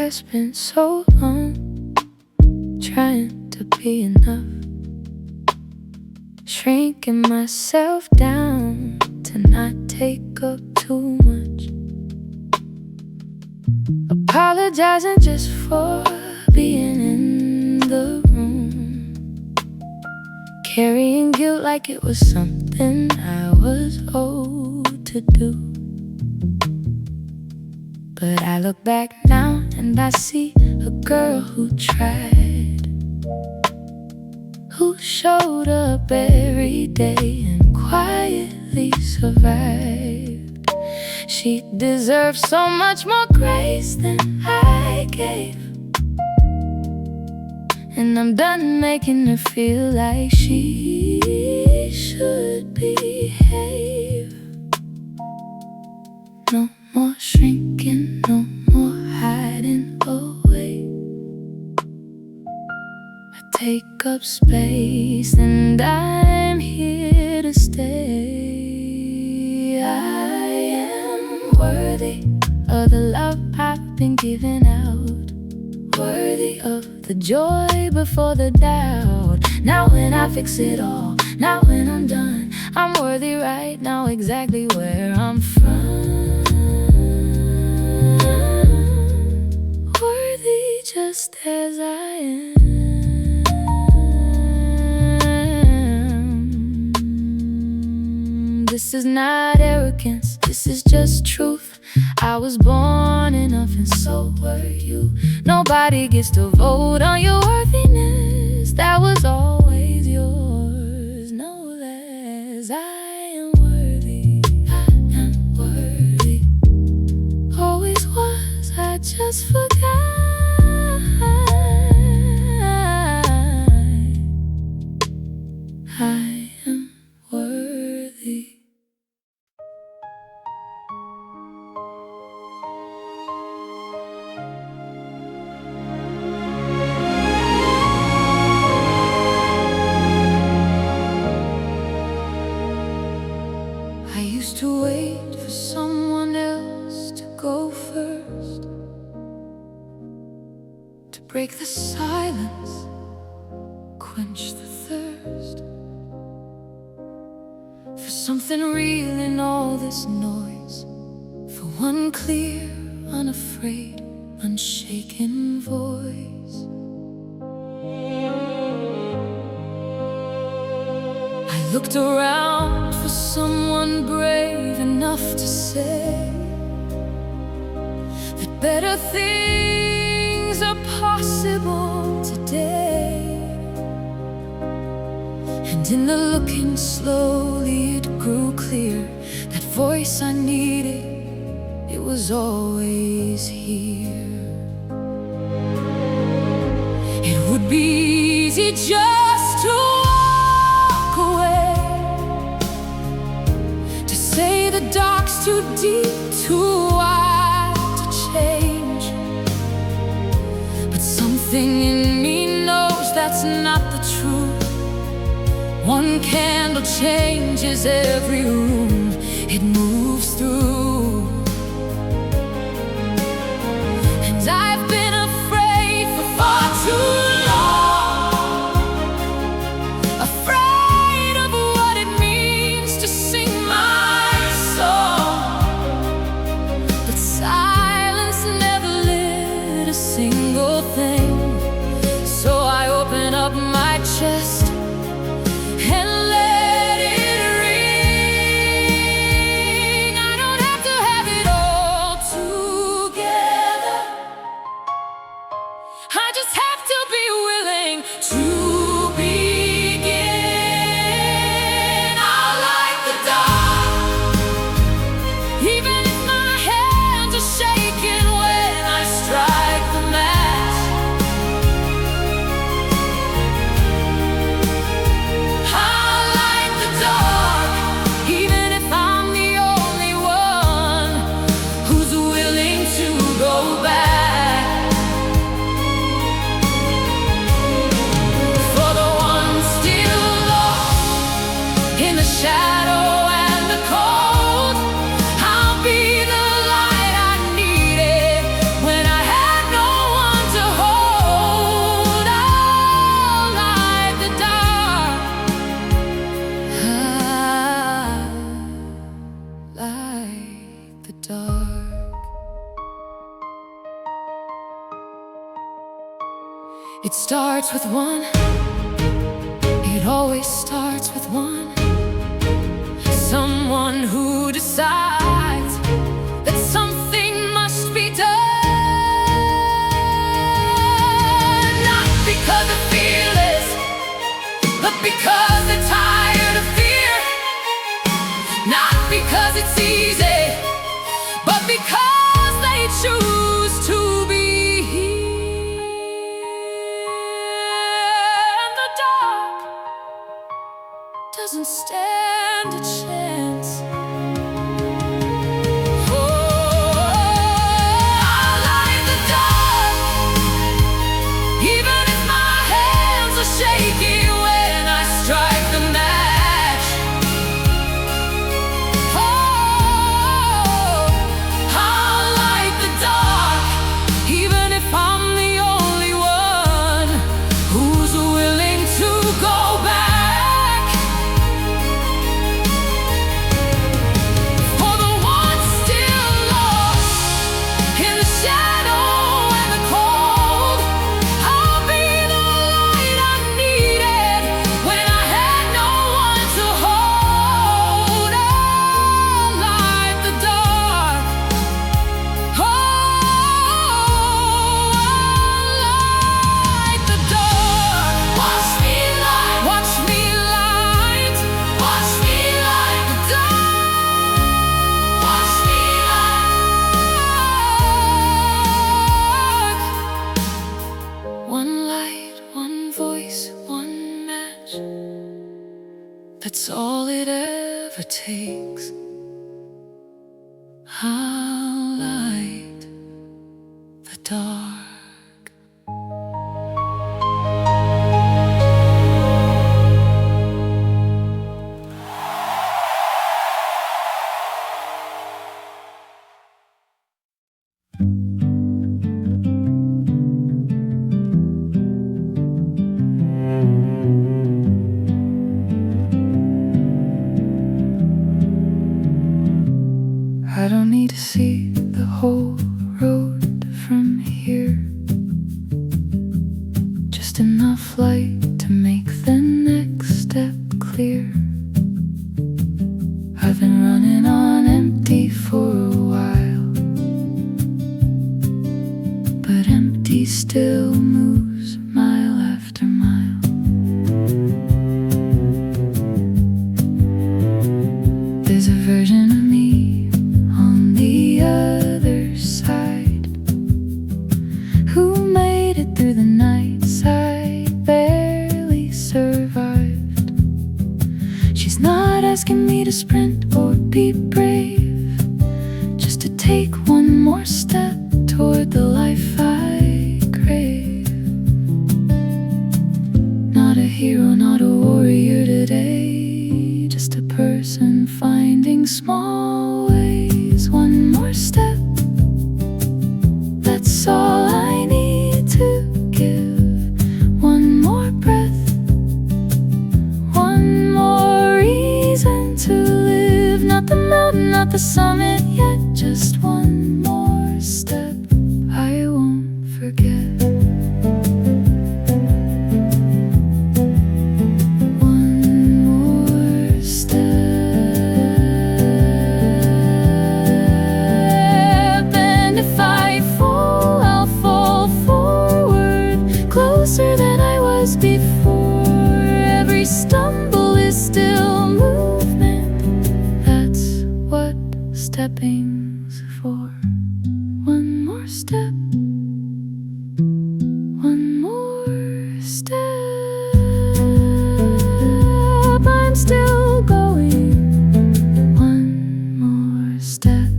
I spent so long trying to be enough, shrinking myself down to not take up too much, apologizing just for being in the room, carrying guilt like it was something I was owed to do. But I look back now and I see a girl who tried, who showed up every day and quietly survived. She deserves so much more grace than I gave, and I'm done making her feel like she should behave. No more shrinking, no more hiding away. I take up space and I'm here to stay. I am worthy of the love I've been giving out, worthy of the joy before the doubt. Now when I fix it all, now when I'm done, I'm worthy right now exactly where I'm from. Worthy just as I am. This is not arrogance, this is just truth. I was born enough and so were you. Nobody gets to vote on your worthiness, that was always yours. No less, I am worthy, I am worthy. Always was, I just forgot. I am worthy. I used to wait for someone else to go first, to break the silence, quench the thirst, for something real in all this noise, for one clear, unafraid, unshaken voice. I looked around for someone brave enough to say that better things are possible today. And in the looking slowly it grew clear, that voice I needed, it was always here. It would be easy just to walk away, to say the dark's too deep, too wide to change. But something in me knows that's not the truth. One candle changes every room it moves through. And I've been afraid for far too long, afraid of what it means to sing my song. But silence never lit a single thing, so I open up my chest and let it ring. I don't have to have it all together, I just have to be willing to begin. I'll light the dark, even if my hands are shaking when I strike the match. I'll light the dark, even if I'm the only one who's willing to go back. It starts with one. It always starts with one. Someone who decides that something must be done. Not because they're fearless, but because they're tired of fear. Not because it's easy, but because they choose to be here. And the dark doesn't stand a chance. Oh, I light the dark, even if my hands are shaky when I strike the match. Oh, I'll light the dark, even if I'm the only one who's willing to go back. For the ones still lost in the shadow and the cold, I'll be the light I needed when I had no one to hold. I'll light the dark. Oh, I'll light the dark. Watch me light. Watch me light. Watch me light the dark. Watch me light. One light, one voice, one match. That's all it ever takes. I'll light the dark. I don't need to see the whole road from here. Just enough light to make the next step clear. I've been running on empty for a while, but empty still moves mile after mile. There's a version of me on the other side who made it through the nights I barely survived. She's not asking me to sprint or be brave, just to take one more step toward the life I crave. Not a hero, not a warrior today, just a person finding small ways. One more step, that's all I need to give. One more breath, one more reason to live. Not the mountain, not the summit yet, just one more step I won't forget. One more step, and if I fall, I'll fall forward, closer than I was before. Every stumble is still movement, that's what stepping's for. One more step, one more step, I'm still going. One more step.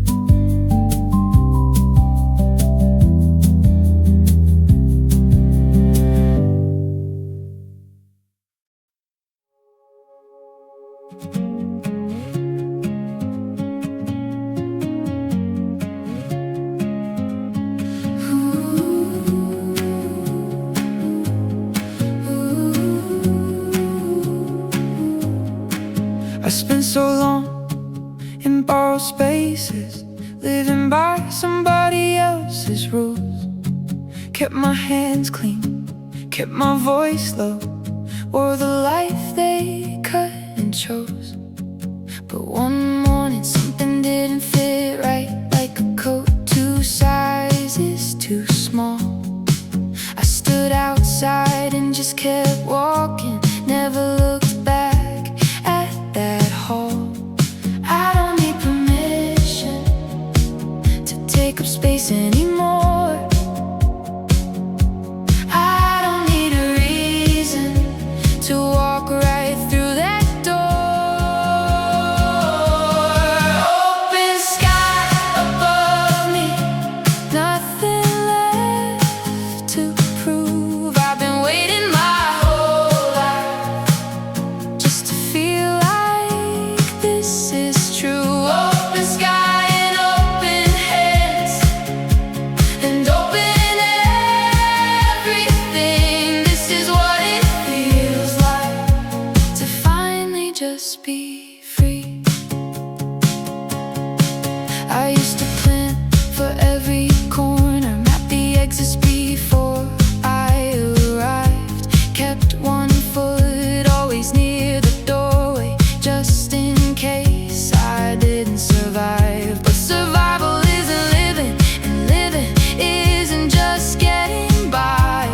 I spent so long in borrowed spaces, living by somebody else's rules. Kept my hands clean, kept my voice low, wore the life they cut and chose. But one morning something didn't fit right, like a coat 2 sizes too small. I stood outside and just kept walking, never looked back at that hall. I don't need permission to take up space anymore. I don't need a reason to walk right through that door. Open sky above me, nothing left to prove. I've been waiting my whole life just to feel like this is true. Open sky and open hands and open everything. This is what it feels like to finally just be free. I used to plan for every corner, map the exits before I arrived. Kept one foot always near the doorway, just in case I didn't survive. But survival isn't living, and living isn't just getting by.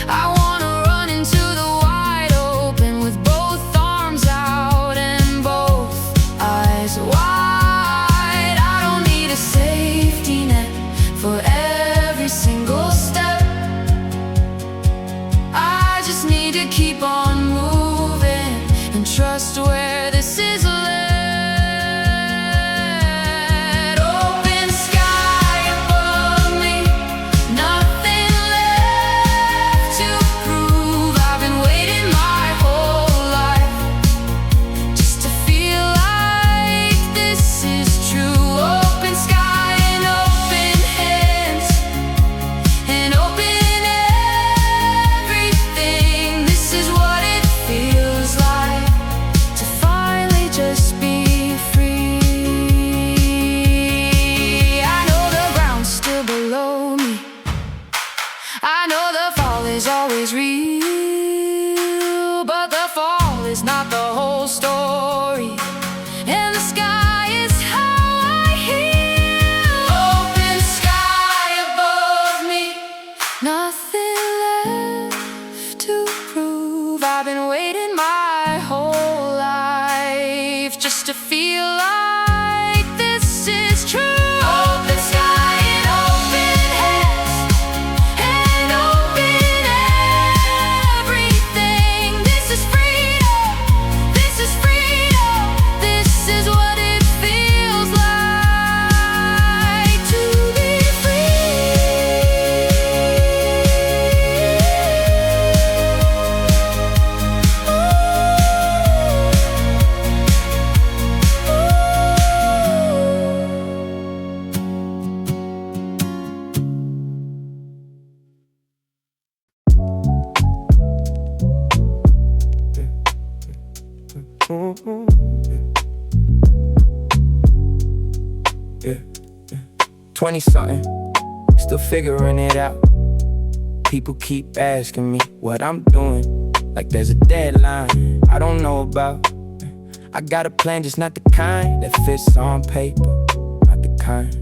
I wanna run into the wide open with both arms out and both eyes wide. I don't need a safety net for every single step. I just need to keep on moving and trust where this is led. Open sky above me, nothing left to prove. I've been waiting my whole life just to feel like this is true. Open sky and open hands and open everything. This is what it feels like to finally just be free. I know the ground's still below me, I know the fall is always real, but the fall is not the whole story, and the sky is how I heal. Open sky above me, nothing left to prove. I've been waiting my whole life just to feel like this is true. Open sky and open hands and open everything. This is freedom, this is freedom. This is what it feels like to be Yeah, 20 something, still figuring it out. People keep asking me what I'm doing, like there's a deadline I don't know about. I got a plan, just not the kind that fits on paper, not the kind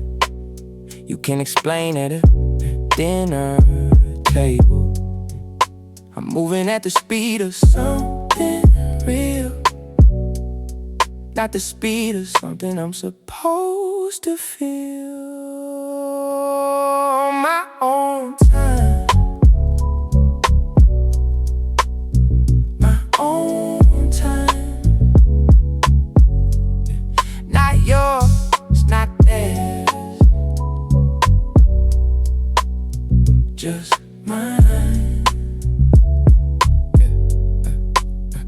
you can explain at a dinner table. I'm moving at the speed of something real, not the speed of something I'm supposed to feel. On my own time, my own time. Not yours, not theirs, just mine.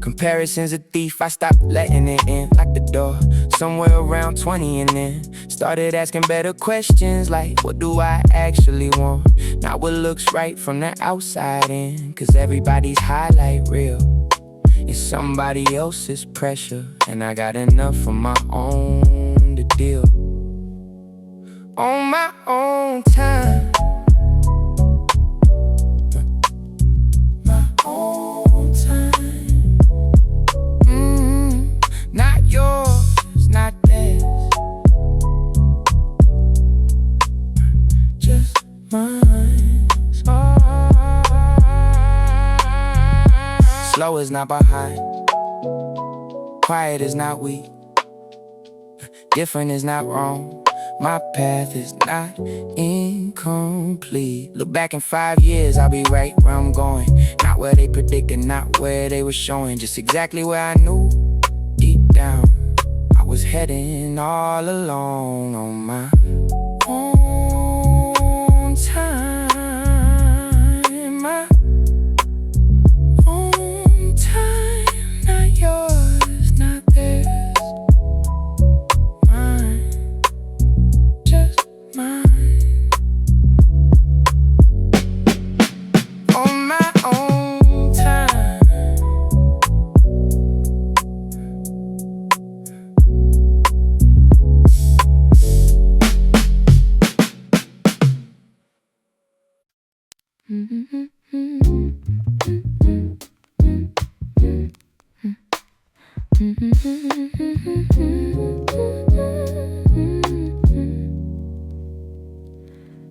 Comparison's a thief, I stopped letting it in. Locked the door somewhere around 20 and then started asking better questions like, what do I actually want? Not what looks right from the outside in, cause everybody's highlight reel is somebody else's pressure, and I got enough of my own to deal. On my own time, Slow is not behind, quiet is not weak, different is not wrong. My path is not incomplete. Look back in 5 years, I'll be right where I'm going. Not where they predicted, not where they were showing. Just exactly where I knew, deep down, I was heading all alone on my own time. My own time, not yours, not theirs.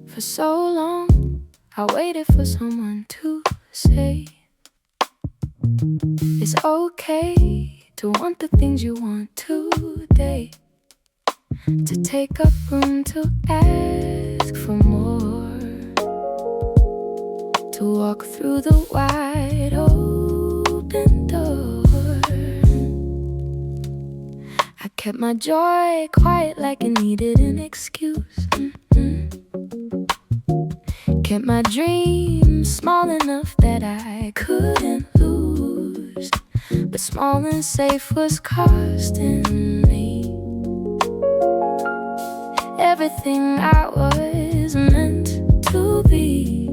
For so long, I waited for someone to say it's okay to want the things you want today, to take up room to ask for more, to walk through the wide open door. I kept my joy quiet like it needed an excuse. Kept my dreams small enough that I couldn't lose, but small and safe was costing me everything I was meant to be.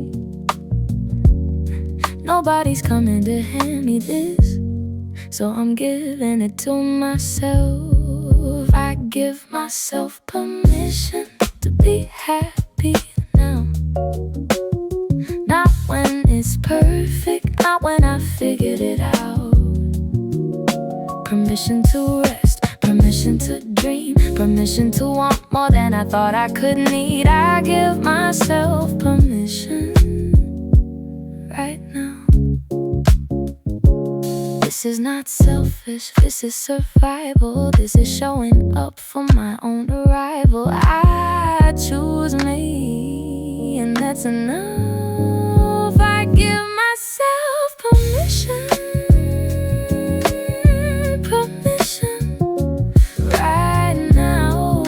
Nobody's coming to hand me this, so I'm giving it to myself. I give myself permission to be happy now. Not when it's perfect, not when I figured it out. Permission to rest, permission to dream, permission to want more than I thought I could need. I give myself permission right now. This is not selfish, this is survival. This is showing up for my own arrival. I choose me, and that's enough. I give myself permission, permission right now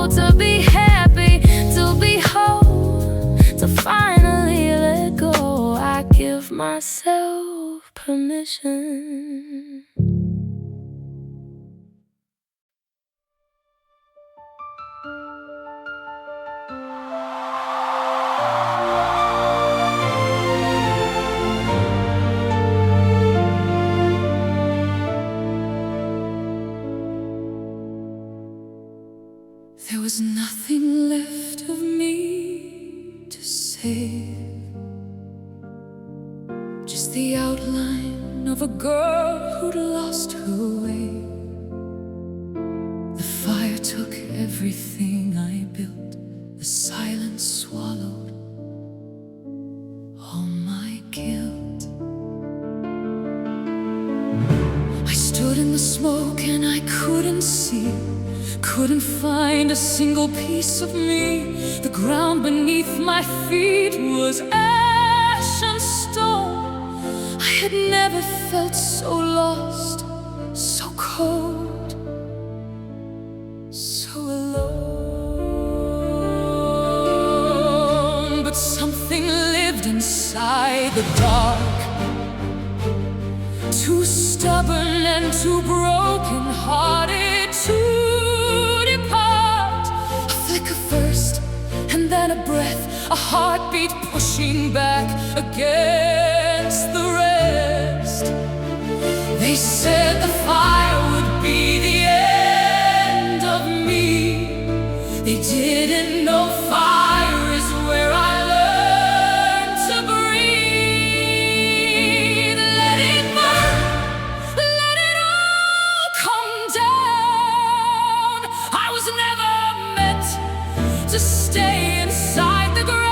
to be happy, to be whole, to finally let go. I give myself permission. There was nothing left of me to save, just the outline of a girl who'd lost her way. The fire took everything I built, the silence swallowed all my guilt. I stood in the smoke and I couldn't see, couldn't find a single piece of me. The ground beneath my feet was ash and stone. I had never felt so lost, so cold, so alone. But something lived inside the dark, too stubborn and too broken-hearted to depart. A flicker first, and then a breath, a heartbeat pushing back against the rest. They said the fire would be the end of me. They didn't know fire is where I learned to breathe. Let it burn, let it all come down. I was never meant to stay inside the ground.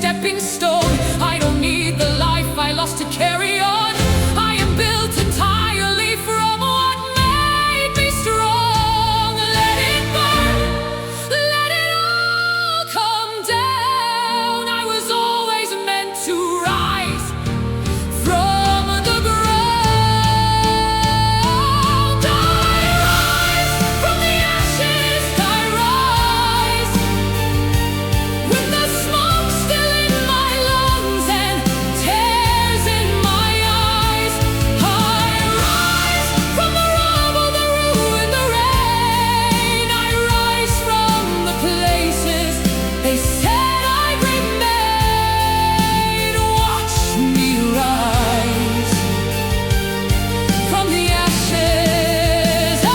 stepping stone. I don't need the life I lost to carry on. I am built entirely from what made me strong. Let it burn, let it all come down. I was always meant to rise from the ground. I rise from the ashes, I rise with the smoke still in my lungs and tears in my eyes. I rise from the rubble, the ruin, the rain. I rise from the places they said I'd remain. Watch me rise from the ashes. I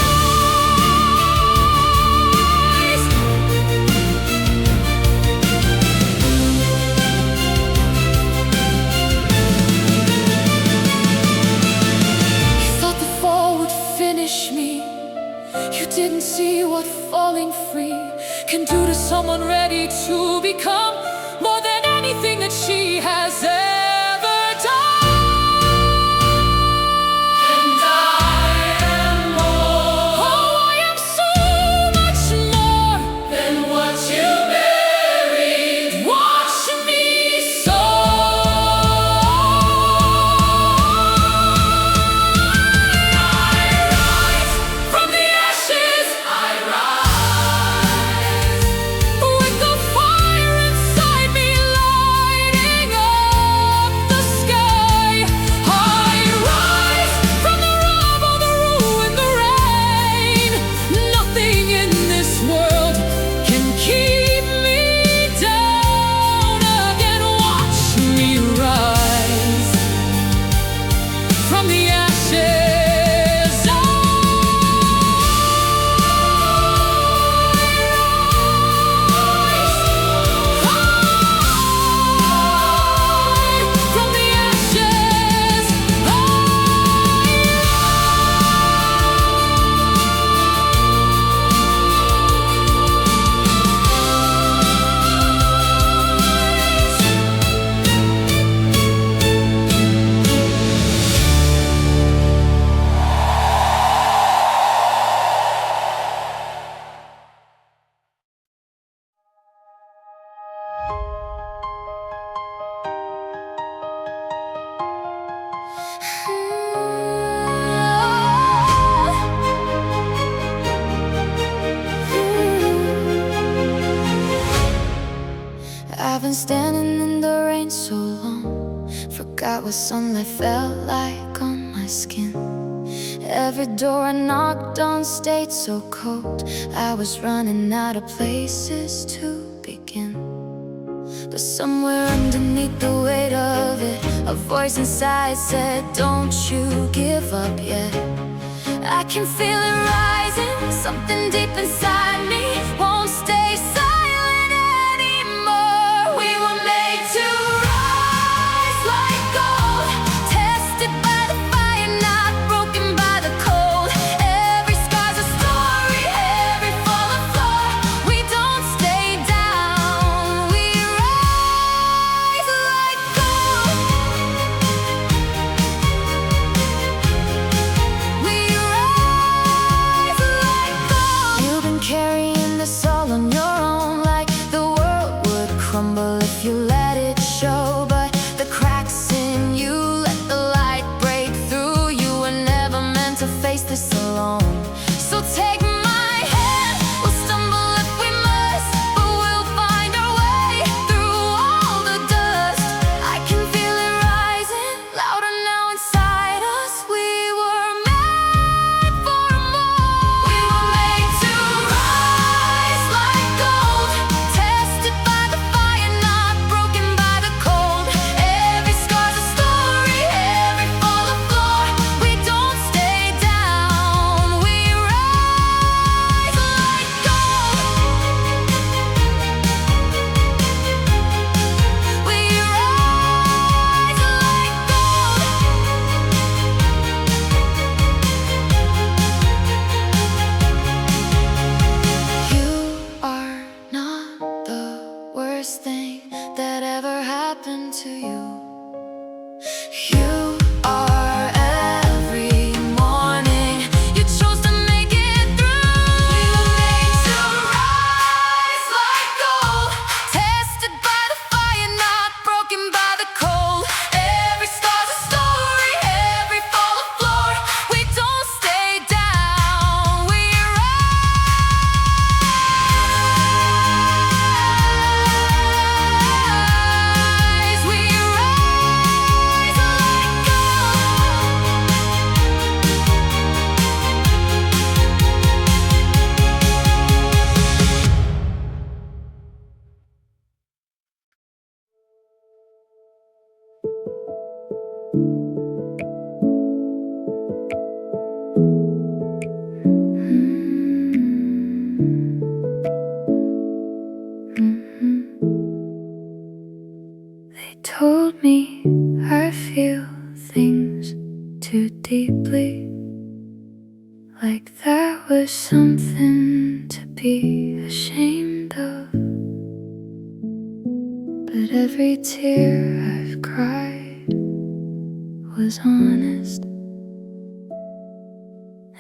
rise. You thought the fall would finish me. You didn't see what falling free can do to someone ready to become more than anything that she has ever done. And I am more. Oh, I am so much more than what you buried. Watch me soar. I rise from the ashes. I rise with the fire inside me lighting up the sky. I rise from the rubble, the ruin, the rain. Nothing in this world can keep me down again. Watch me rise from the ashes. I rise from the ashes. I've been standing in the rain so long, forgot what sunlight felt like on my skin. Every door I knocked on stayed so cold, I was running out of places to begin. But somewhere underneath the weight of it, a voice inside said, don't you give up yet. I can feel it rising, something deep inside me won't stay silent anymore. We were made to rise like gold, tested by the fire, not broken by the cold. Every scar's a story, every fallen floor. We don't stay down, we rise like gold. We rise like gold. You've been carrying this all on your own, like the world would crumble if you let it show. But the cracks in you let the light break through. You were never meant to face this alone. So take my hand, we'll stumble if we must, but we'll find our way through all the dust. I can feel it rising, louder now inside us. We were made for more. We were made to rise like gold, tested by the fire, greatest thing that ever happened to you. You are every morning. You chose to make it through. You were made to rise like gold, tested by the fire, not broken by the cold. Every star's a story, every fall a floor. We don't stay down, we rise. We rise like gold. They told me I feel things too deeply, like that was something to be ashamed of. But every tear I've cried was honest,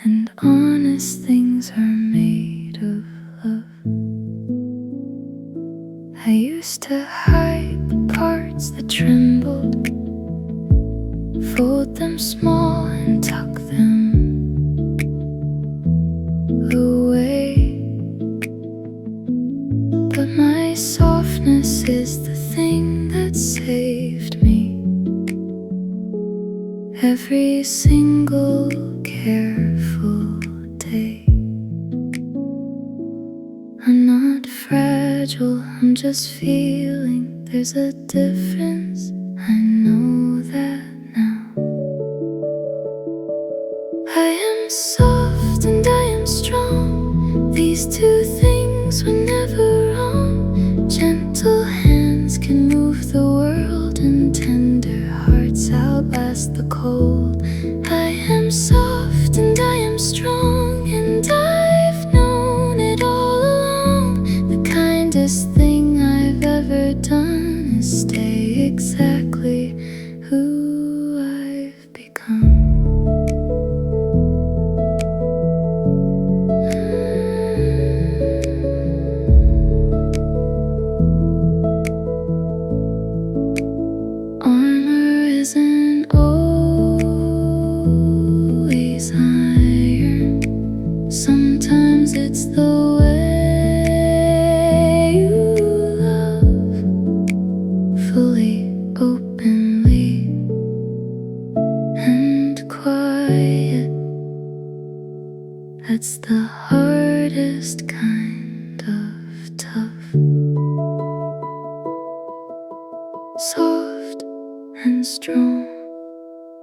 and honest things are made of love. I used to hide the parts that trembled, fold them small and tuck them away. But my softness is the thing that saved me. Every single careful day. I'm not fragile, I'm just feeling there's a difference. I know that now. I am soft and I am strong. These two things were never wrong. Gentle hands can move the world, and tender hearts outlast the cold. I am soft and I am strong, and I've known it all along. The kindest thing I've ever done is stay exactly who I've become. Armor isn't always iron. Sometimes it's the way you love, fully, openly, and quiet. That's the hardest kind of tough. Soft and strong,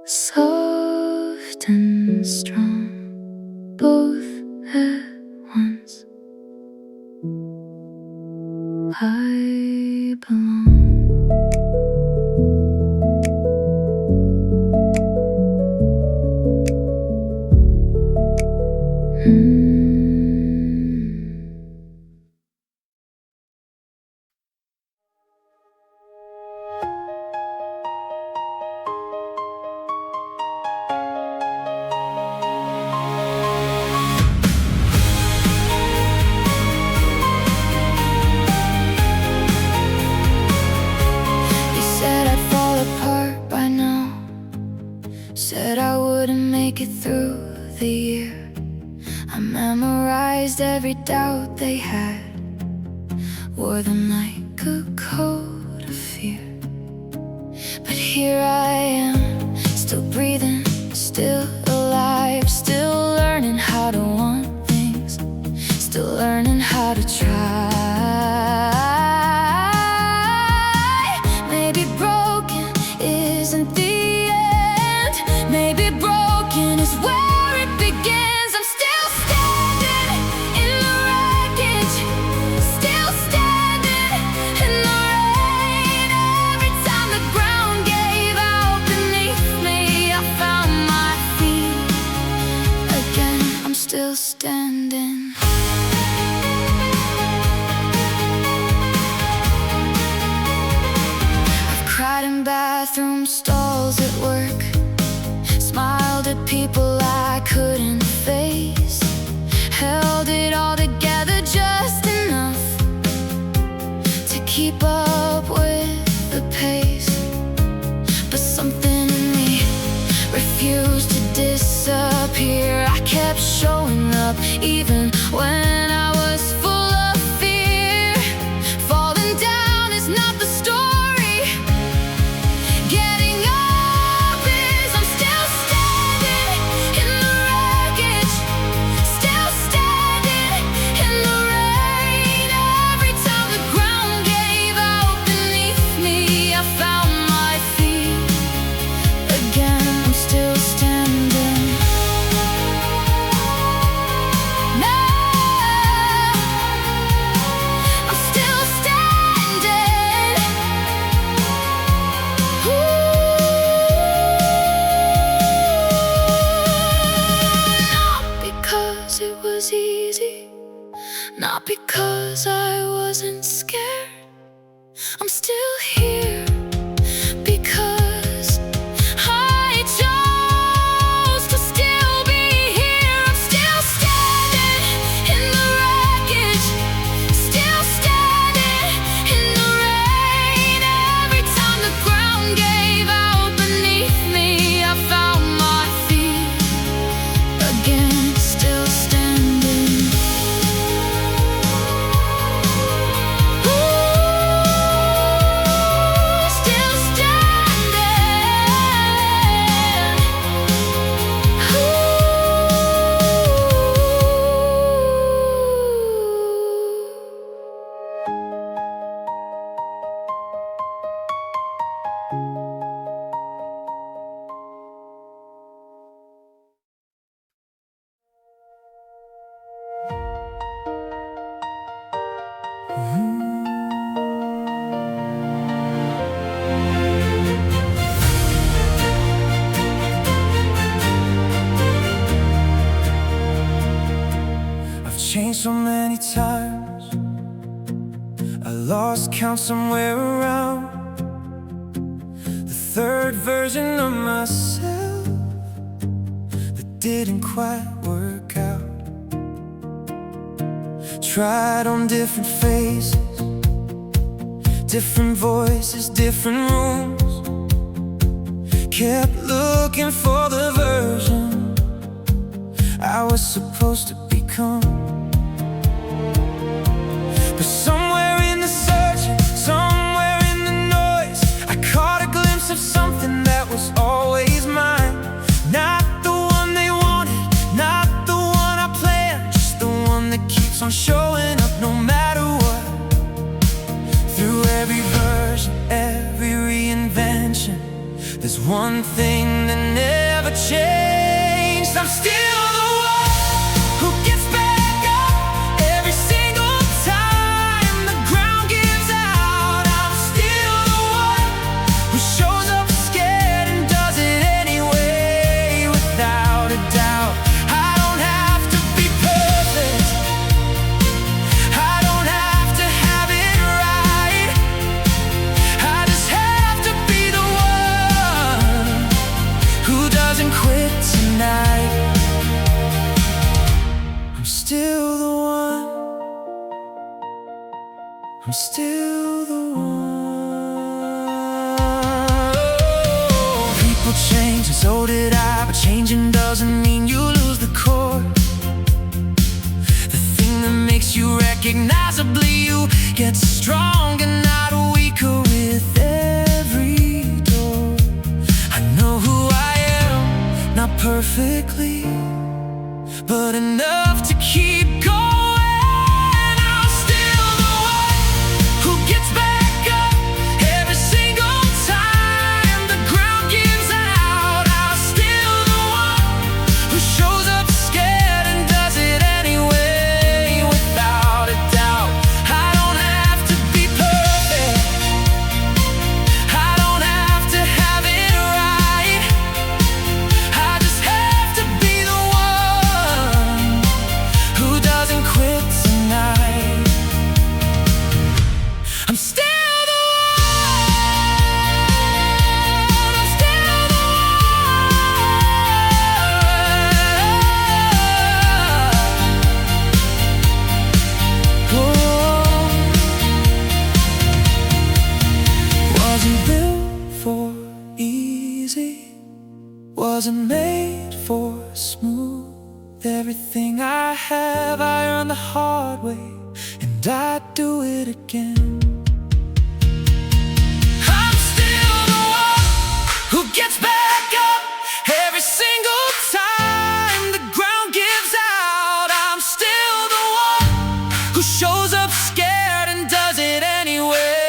soft and strong, both at once. I belong. They said I'd fall apart by now, said I wouldn't make it through the year. I memorized every doubt they had, wore them like a coat of fear. But here I am, still breathing, still alive, still learning how to want things, still learning how to try. Maybe broken isn't the end, maybe broken is where it begins. I'm still standing in the wreckage, still standing stalls at work, smiled at people I couldn't face, held it all together just enough to keep up with the pace. But something in me refused to disappear. I kept showing up even when I was full of fear. Falling down is not the story. Getting up is, I'm still standing in the wreckage, still standing in the rain. Every time the ground gave out beneath me, I found my feet again. I'm still standing. No, I'm still standing. Not because it was easy, not because I wasn't scared. I'm still here because I chose to still be here. I'm still standing in the wreckage, still standing in the rain. Every time the ground gave out beneath me, I found my feet again, still standing. Still I've changed so many times, I lost count somewhere around the third version of myself that didn't quite work out. Tried on different faces, different voices, different rooms. Kept looking for the version I was supposed to become. But somewhere in the searching, somewhere in the noise, I caught a glimpse of something that was always mine. Not the one they wanted, not the one I planned, just the one that keeps on showing up no matter what. Through every version, every reinvention, there's one thing that never changed. I'm still the one who gets back up every single time the ground gives out. I'm still the one who shows up scared and does it anyway, without a doubt. I don't have to be perfect, I don't have to have it right, I just have to be the one who doesn't quit tonight. I'm still the one, I'm still the one. People change and so did I, but changing doesn't mean you lose the core. The thing that makes you recognizably you gets stronger, not weaker with every door. I know who I am, not perfectly, but enough to keep going. I'm still the one who gets back up every single time the ground gives out. I'm still the one who shows up scared and does it anyway, without a doubt. I don't have to be perfect, I don't have to have it right, I just have to be wasn't made for smooth. Everything I have I earned the hard way, and I'd do it again. I'm still the one who gets back up every single time the ground gives out. I'm still the one who shows up scared and does it anyway.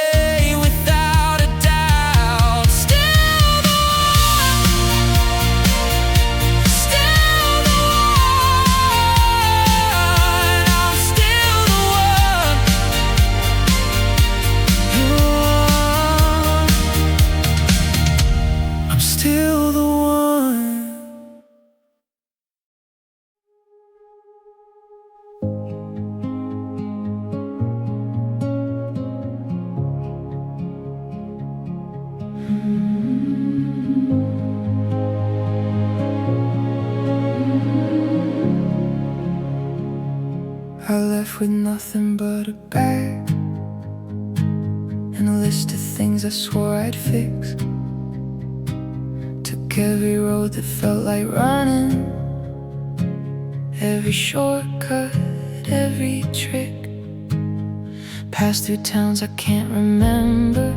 I left with nothing but a bag and a list of things I swore I'd fix. Took every road that felt like running, every shortcut, every trick. Passed through towns I can't remember,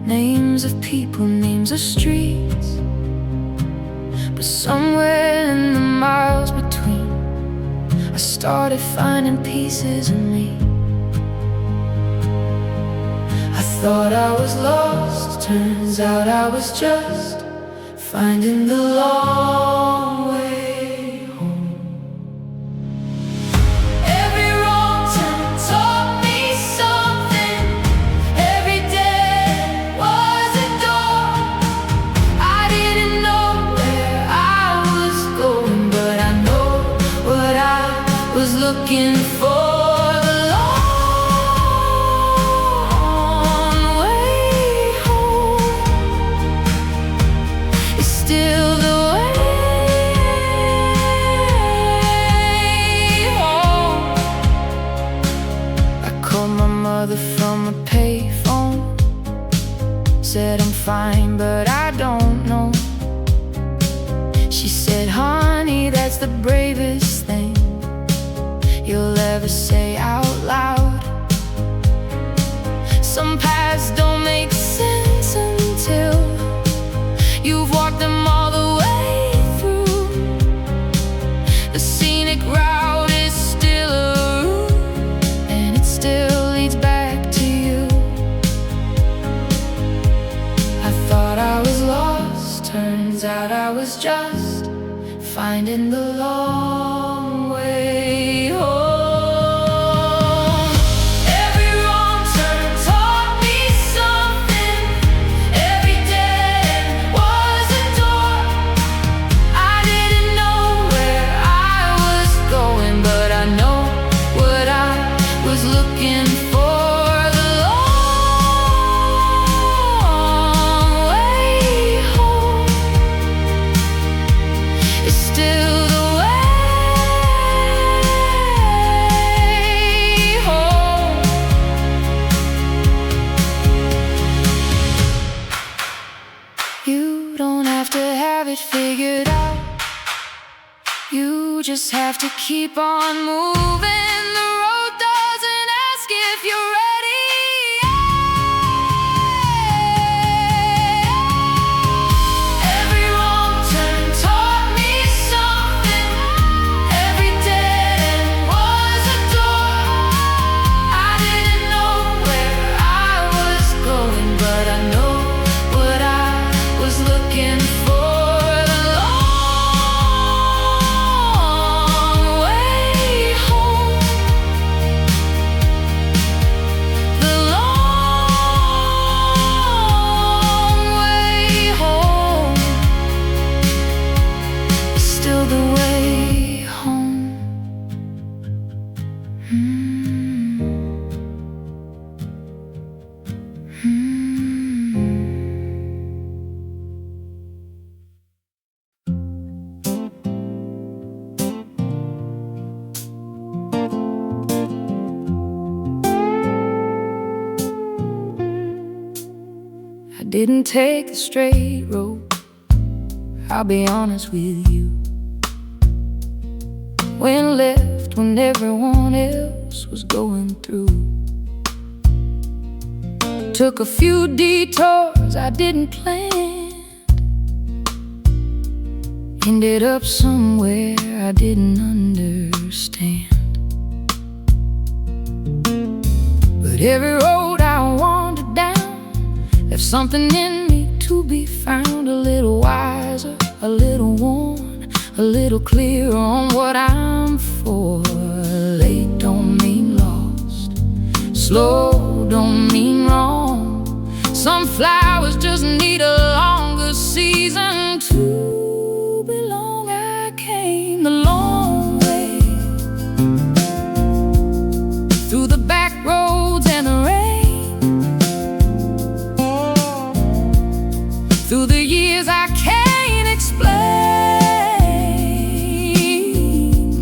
names of people, names of streets. But somewhere in the miles between, I started finding pieces of me. I thought I was lost, turns out I was just finding the long way home. Every wrong turn taught me something, every dead end was a door. I didn't know where I was going, but I know what I was looking for. The long way home is still the way home. I called my mother from a payphone, said I'm fine but I don't know. She said, honey, that's the bravest thing you'll ever say out loud. Some paths don't make sense until you've walked them all the way through. The scenic route is still a route, and it still leads back to you. I thought I was lost, turns out I was just finding the long way home. Just have to keep on moving. The road doesn't ask if you're ready. Every wrong turn taught me something, every dead end was a door. I didn't know where I was going, but I know what I was looking for. Didn't take the straight road, I'll be honest with you. When left when everyone else was going through. Took a few detours I didn't plan. Ended up somewhere I didn't understand. But every road I wandered down left something in me to be found. A little wiser, a little worn, a little clearer on what I'm for. Late don't mean lost, slow don't mean wrong. Some flowers just need a longer season to belong. I came the long way, through the back roads and the rain, through the years I can't explain,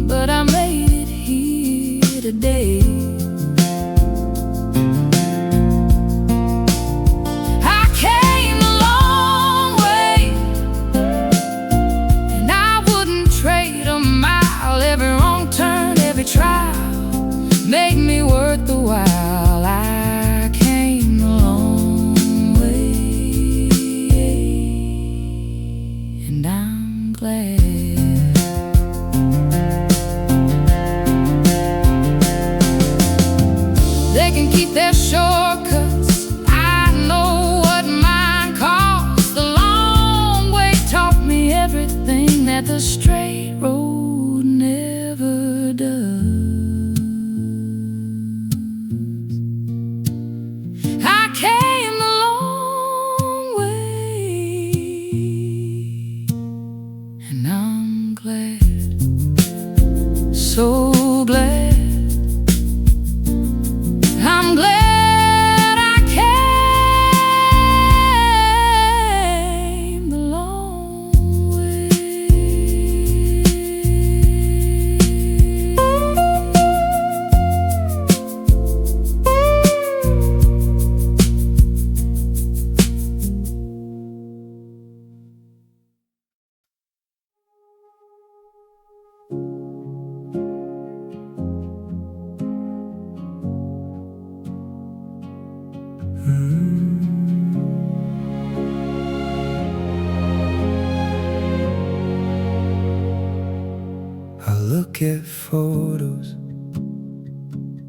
but I made it here today. Trial made me worth the while. I came a long way, and I'm glad. They can keep their shortcuts, I know what mine costs. The long way taught me everything that the straight road never does. So glad, I'm glad I came the long way. I look at photos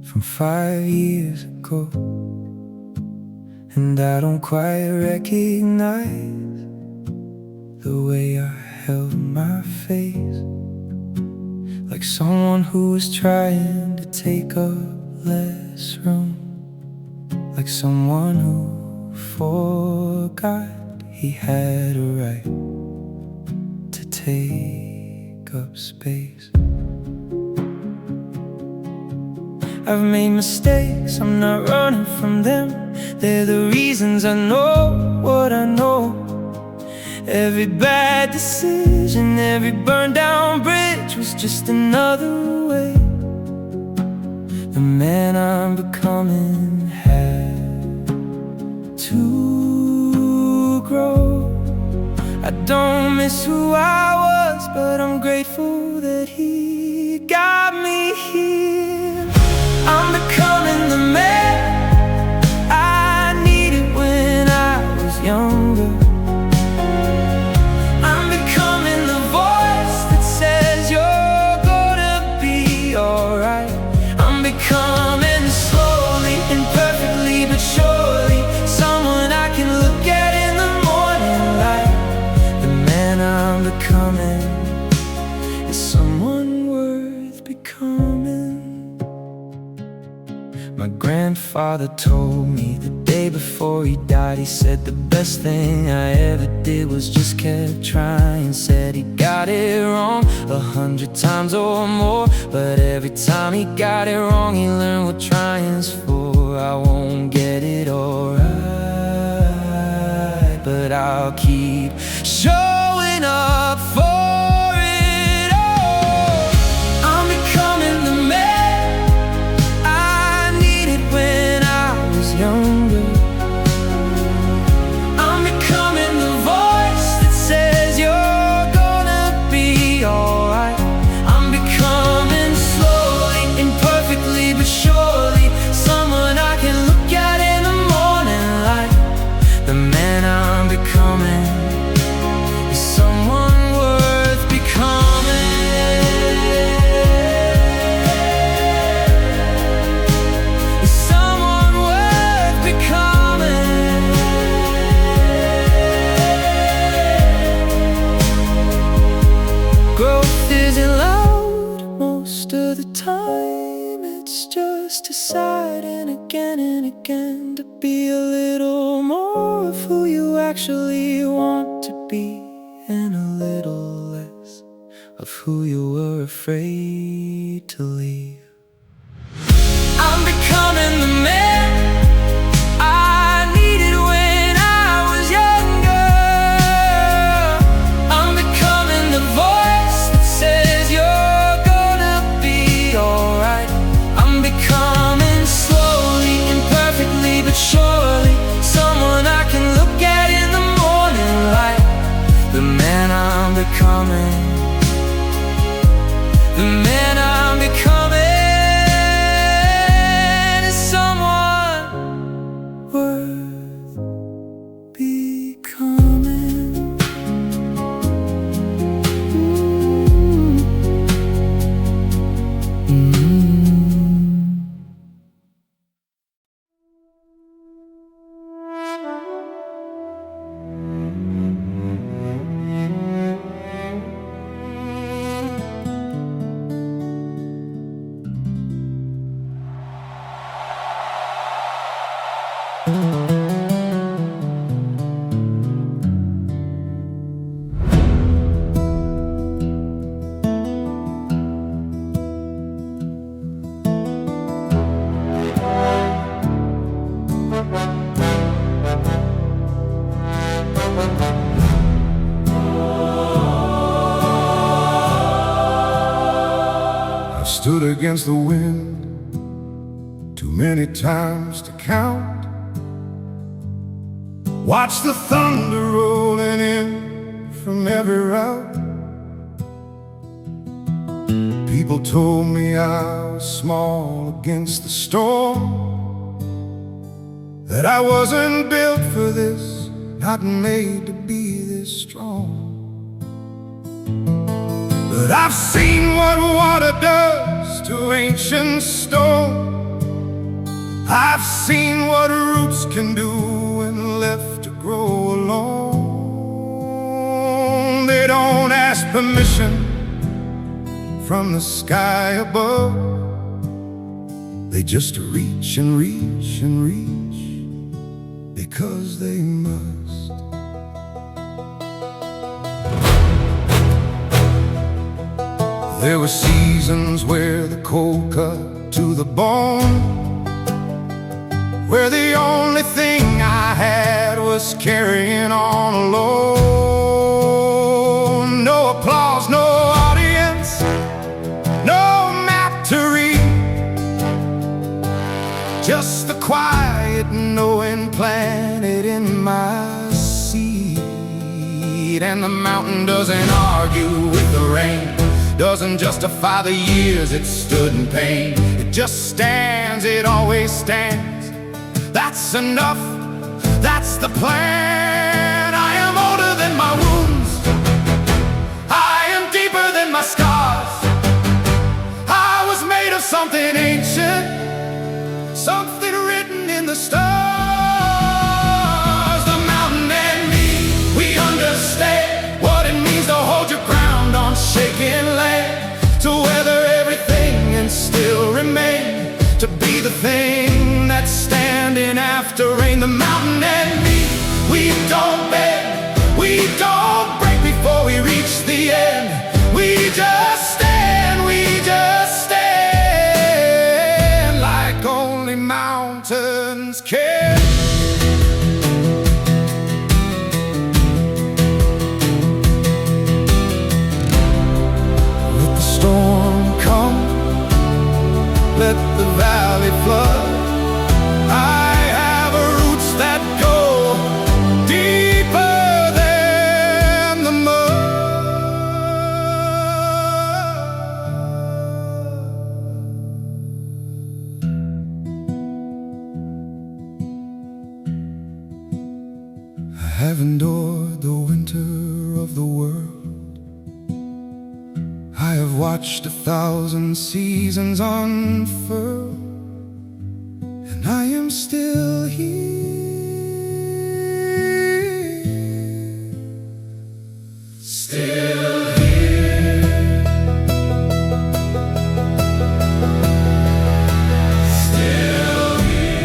from 5 years ago, and I don't quite recognize the way I held my face, like someone who was trying to take up less room, like someone who forgot he had a right to take up space. I've made mistakes, I'm not running from them. They're the reasons I know what I know. Every bad decision, every burned down bridge was just another way. The man I'm becoming had to grow. I don't miss who I was, but I'm grateful that he got me here. I'm becoming the man I needed when I was younger. I'm becoming the voice that says you're gonna be alright. I'm becoming slowly, imperfectly, but surely someone I can look at in the morning light. The man I'm becoming is someone worth becoming. My grandfather told me the day before he died, he said the best thing I ever did was just kept trying. Said he got it wrong 100 times or more, but every time he got it wrong, he learned what trying's for. I won't get it all right, but I'll keep showing up for it all. I'm becoming the man I needed when I was younger. I'm becoming the voice that says you're actually want to be, and a little less of who you were afraid to leave. I'm becoming the man I needed when I was younger. I'm becoming the voice that says you're gonna be alright. I'm becoming slowly, imperfectly, but surely someone I can look at in the morning light. The man I'm becoming, the man I'm becoming is someone Worth becoming. I stood against the wind too many times to count. Watched the thunder rolling in from every route. People told me I was small against the storm, that I wasn't built for this, not made to be this strong. But I've seen what water does to ancient stone. I've seen what roots can do when left to grow alone. They don't ask permission from the sky above. They just reach and reach and reach because they must. There were seasons where the cold cut to the bone, where the only thing I had was carrying on alone. No applause, no audience, no map to read, just the quiet knowing planted in my seed. And the mountain doesn't argue with the rain, doesn't justify the years it stood in pain. It just stands, it always stands. That's enough, that's the plan. I am older than my wounds, I am deeper than my scars. I was made of something ancient, something written in the stars. The mountain and me, we understand what it means to hold your ground on shaking land, to weather everything and still remain, to be the thing that's standing after rain. The mountain and me, we don't bend, we don't break before we reach the end. We just stand, we just stand like only mountains can. Let the storm come, let the valley flood. I have roots that go deeper than the mud. I have endured the winter of the world. I have watched 1,000 seasons unfurl, and I am still here, still here, still here.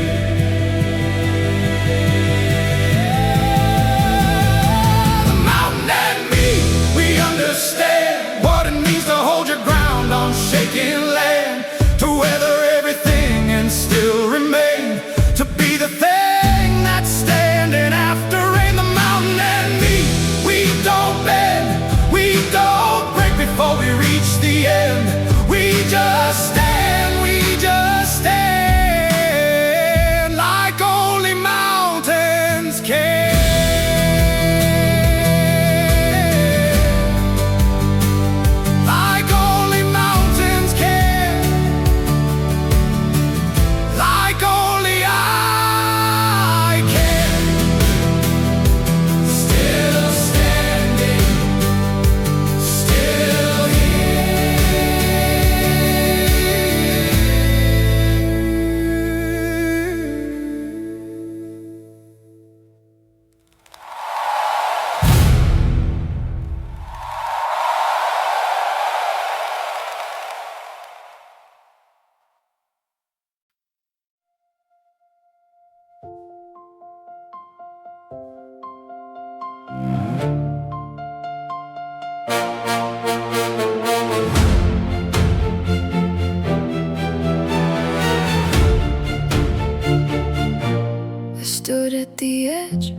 edge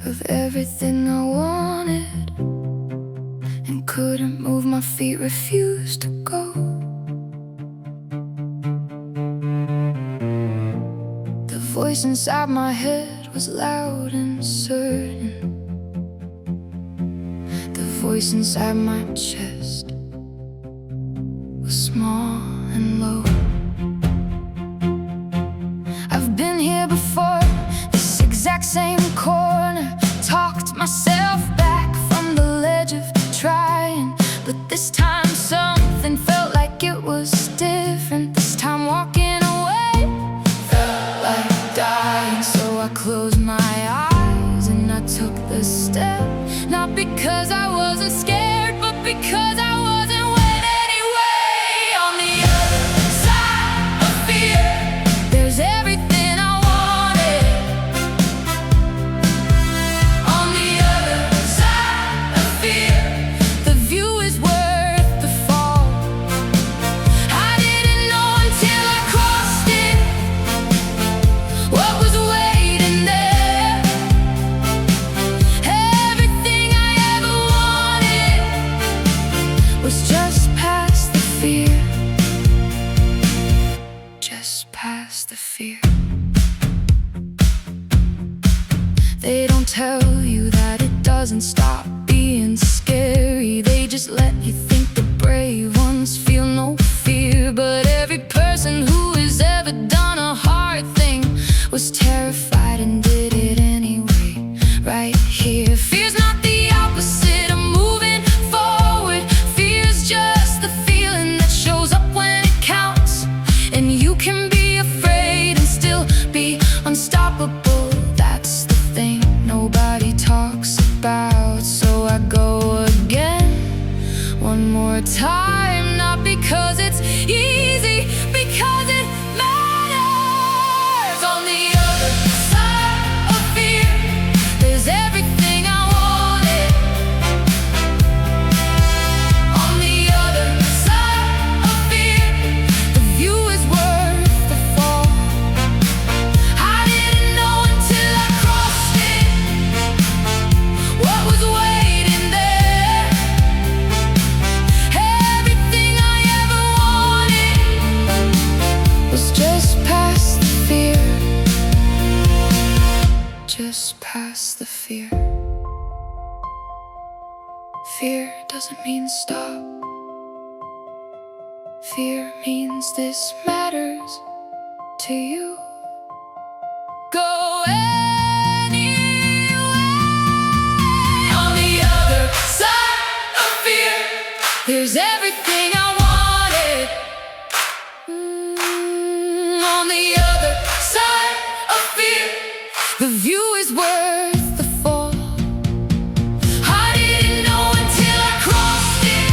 of everything I wanted, and couldn't move my feet, refused to go. The voice inside my head was loud and certain. The voice inside my chest was small and low. I've been here before, this exact same corner. Talked myself back from the ledge of trying, but this time something felt like it was different. This time walking away felt like dying. So I closed my eyes and I took the step, not because I wasn't scared, but because I wasn't wet anyway. On the other side of fear, there's everything I wanted. On the other side of fear, the view is worth the fall. I didn't know until I crossed it what was waiting there. Everything I ever wanted was just past the fear, just past the fear. They don't tell you that it doesn't stop being scary. They just let you think the brave ones feel no fear. But every person who has ever done a hard thing was terrified and did it anyway, right here. Fear's not the opposite of moving forward. Fear's just the feeling that shows up when it counts. And you can be afraid and still be unstoppable. That's the thing nobody talks about. So I go again, one more time. Not because it's easy, because it matters. On the other side of fear, there's everything I wanted. On the other side of fear, the view is worth the fall. I didn't know until I crossed it what was waiting there. Everything I ever wanted was just past the fear, just past the fear. Fear doesn't mean stop. Fear means this matters to you. Go anyway. On the other side of fear, there's everything I wanted. On the other side of fear, the view is worth the fall. I didn't know until I crossed it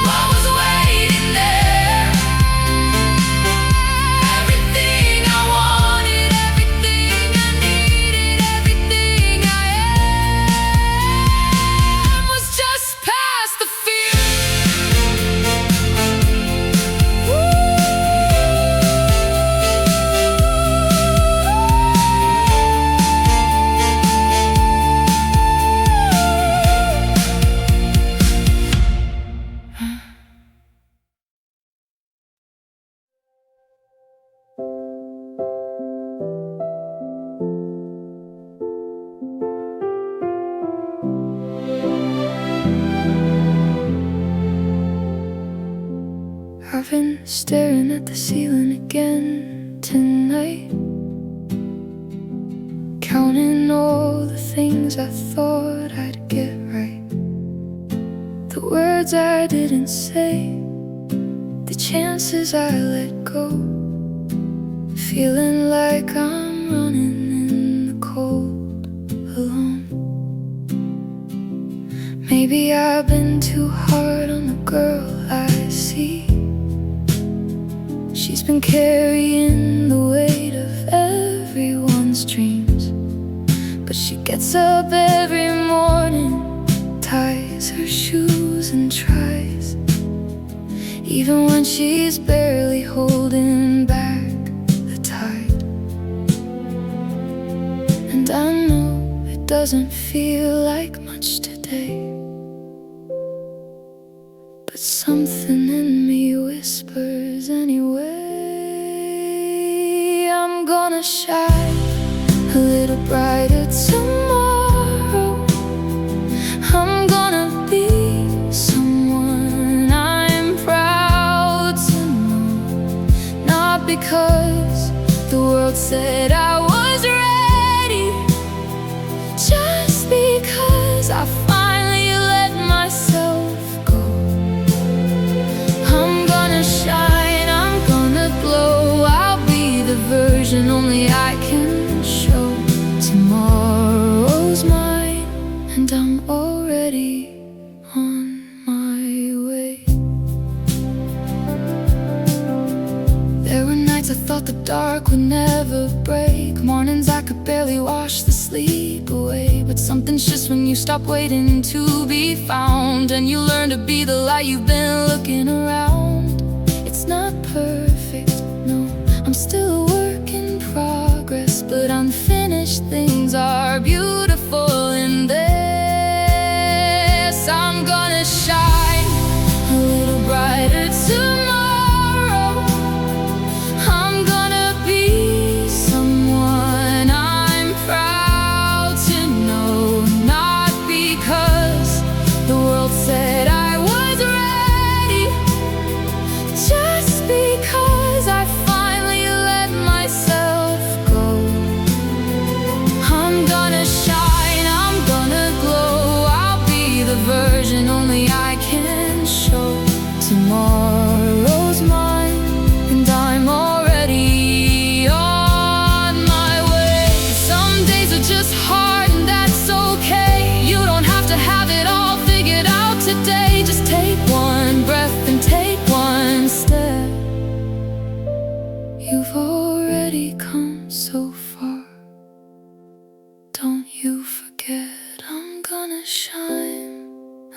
what was waiting there. Everything I wanted, everything I needed, everything I am was just past the fear. I've been staring at the ceiling again tonight, counting all the things I thought I'd get right, the words I didn't say, the chances I let go, feeling like I'm running in the cold alone. Maybe I've been too hard on the girl I see. She's been carrying the weight of everyone's dreams, but she gets up every morning, ties her shoes and tries, even when she's barely holding back the tide. I know it doesn't feel like much today, but something in me whispers anyway. I'm gonna shine a little brighter tomorrow. I'm gonna be someone I'm proud to know. Not because the world said I was ready, just because I finally let myself go. I'm gonna shine, I'm gonna glow. I'll be the version only I can show. Tomorrow's mine, and I'm already on my way. There were nights I thought the dark would never break, mornings I could barely wash the sleep away. But something's just when you stop waiting to be found, and you learn to be the light you've been looking around. It's not perfect, no, I'm still a work in progress, but unfinished things are beautiful in this. I'm gonna shine a little brighter tomorrow. I'm gonna be someone I'm proud to know. Not because the world said I was ready, just because I finally let myself go. I'm gonna shine, I'm gonna glow. I'll be the version only I can show. Tomorrow's mine, and I'm already on my way. Some days are just hard, and that's okay. You don't have to have it all figured out today. Just take one breath and take one step. You've already come so far. Don't you forget, I'm gonna shine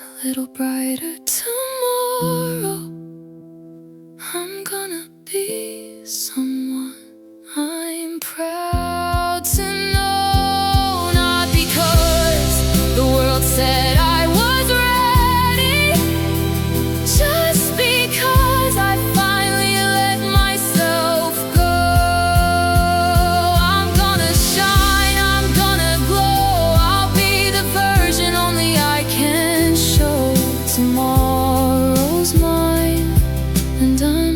a little brighter tomorrow. I'm gonna be someone I'm proud to know. Not because the world said I was ready, just because I finally let myself go. I'm gonna shine, I'm gonna glow. I'll be the version only I can show. Tomorrow's mine, and I'm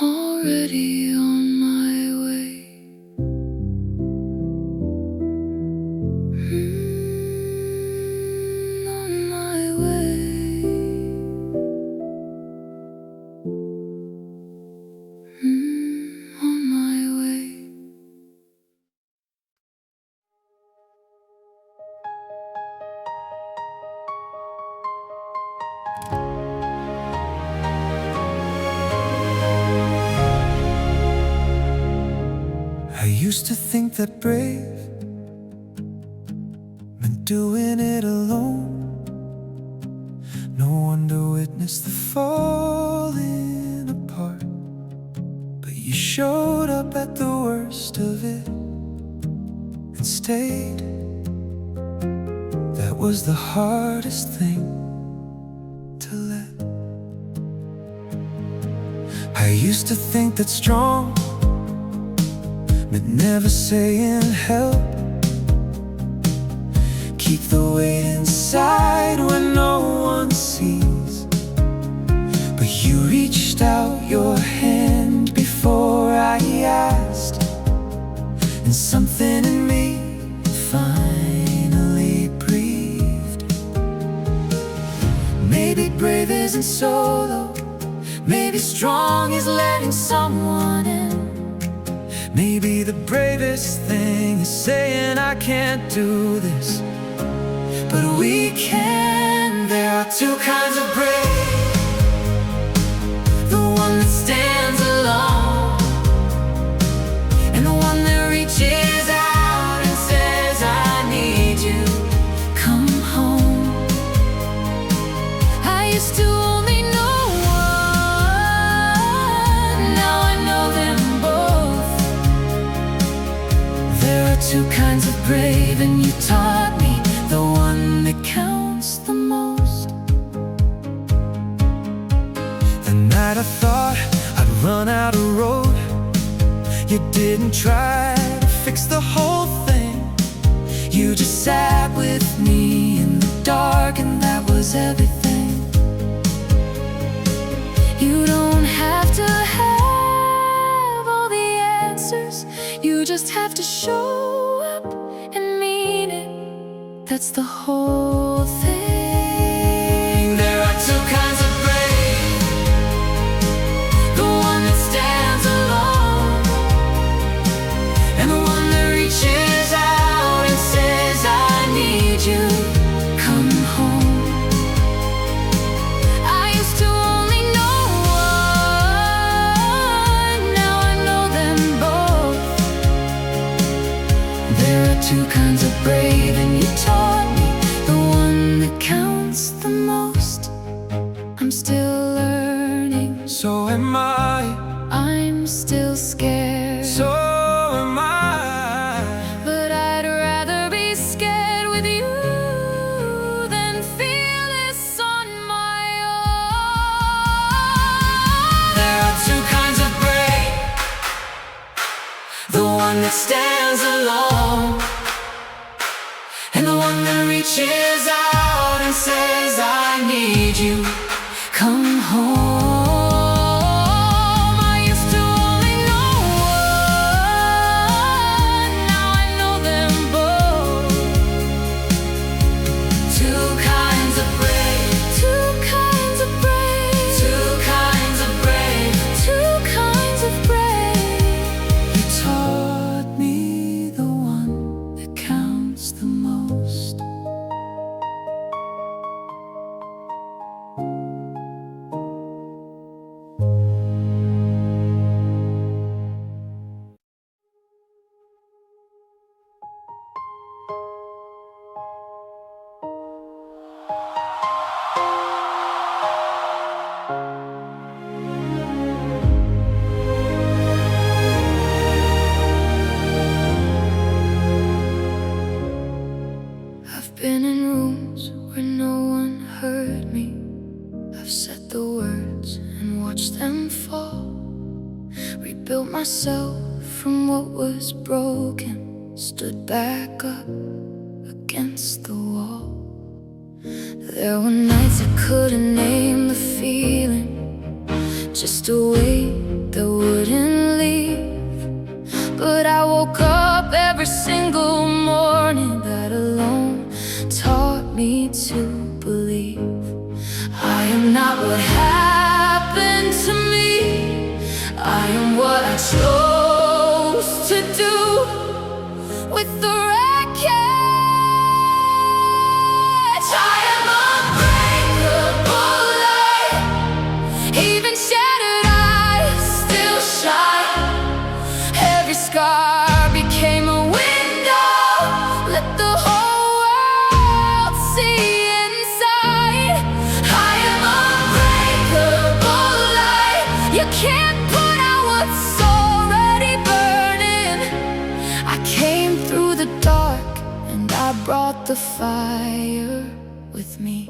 already on my way. On my way. On my way. I used to think that brave meant doing it alone. No one to witness the falling apart. But you showed up at the worst of it and stayed. That was the hardest thing to let. I used to think that strong meant never saying help. Keep the weight inside when no one sees. But you reached out your hand before I asked, and something in me finally breathed. Maybe brave isn't solo. Maybe strong is letting someone in. Maybe the bravest thing is saying I can't do this, but we can. There are two kinds of brave. The one that stands alone, and the one that reaches out and says I need you, come home. I used to only know one. that I thought I'd run out of road. You didn't try to fix the whole thing. You just sat with me in the dark, and that was everything. You don't have to have all the answers. You just have to show up and mean it. That's the whole thing. There are two kinds of brave. The one that stands alone, and the one that reaches out and says, I need you, come home. I used to only know one, now I know them both. There are two kinds of brave, and you taught me The one that counts the most. I'm still learning. so am I, I'm still scared. so am I. But I'd rather be scared with you than fearless on my own. There are two kinds of brave. The one that stands alone, and the one that reaches out and says, I need you, come home. I used to only know one, now I know them both. Two kinds of brave. Two kinds of brave. Two kinds of brave. Two kinds of brave. You taught me the one that counts the most. I've been in rooms where no one heard me. I've said the words and watched them fall. Rebuilt myself from what was broken. Stood back up against the wall. There were nights I couldn't name the feeling. Just a weight that wouldn't leave. But I woke up every single morning. That alone taught me to believe. I am not what happened to me. I am what I chose to do with the wreckage. I am unbreakable light. Even shattered eyes still shine. Every scar became a window. Let the whole world see inside. I am unbreakable light. You can't put out what's already burning. I came through the dark, and I brought the fire with me.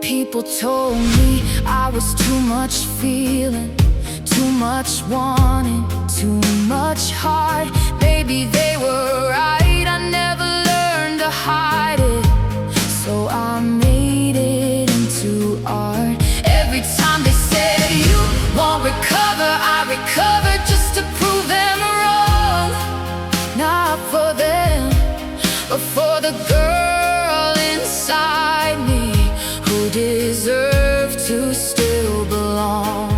People told me I was too much feeling, too much wanting, too much heart. Baby, they were right. I never learned to hide it, so I made it into art. Every time they said you won't recover, I recovered just to prove them wrong. Not for them, but for the girl inside me who deserved to still belong.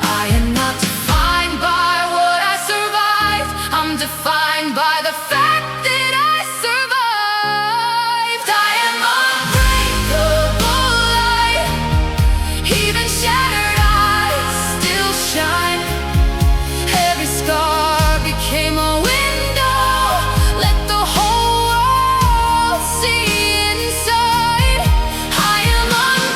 I am not defined by what I survived. I'm defined by the fact that I survived. I am unbreakable light. Even shattered eyes still shine. Every scar became a window. Let the whole world see inside. I am unbreakable.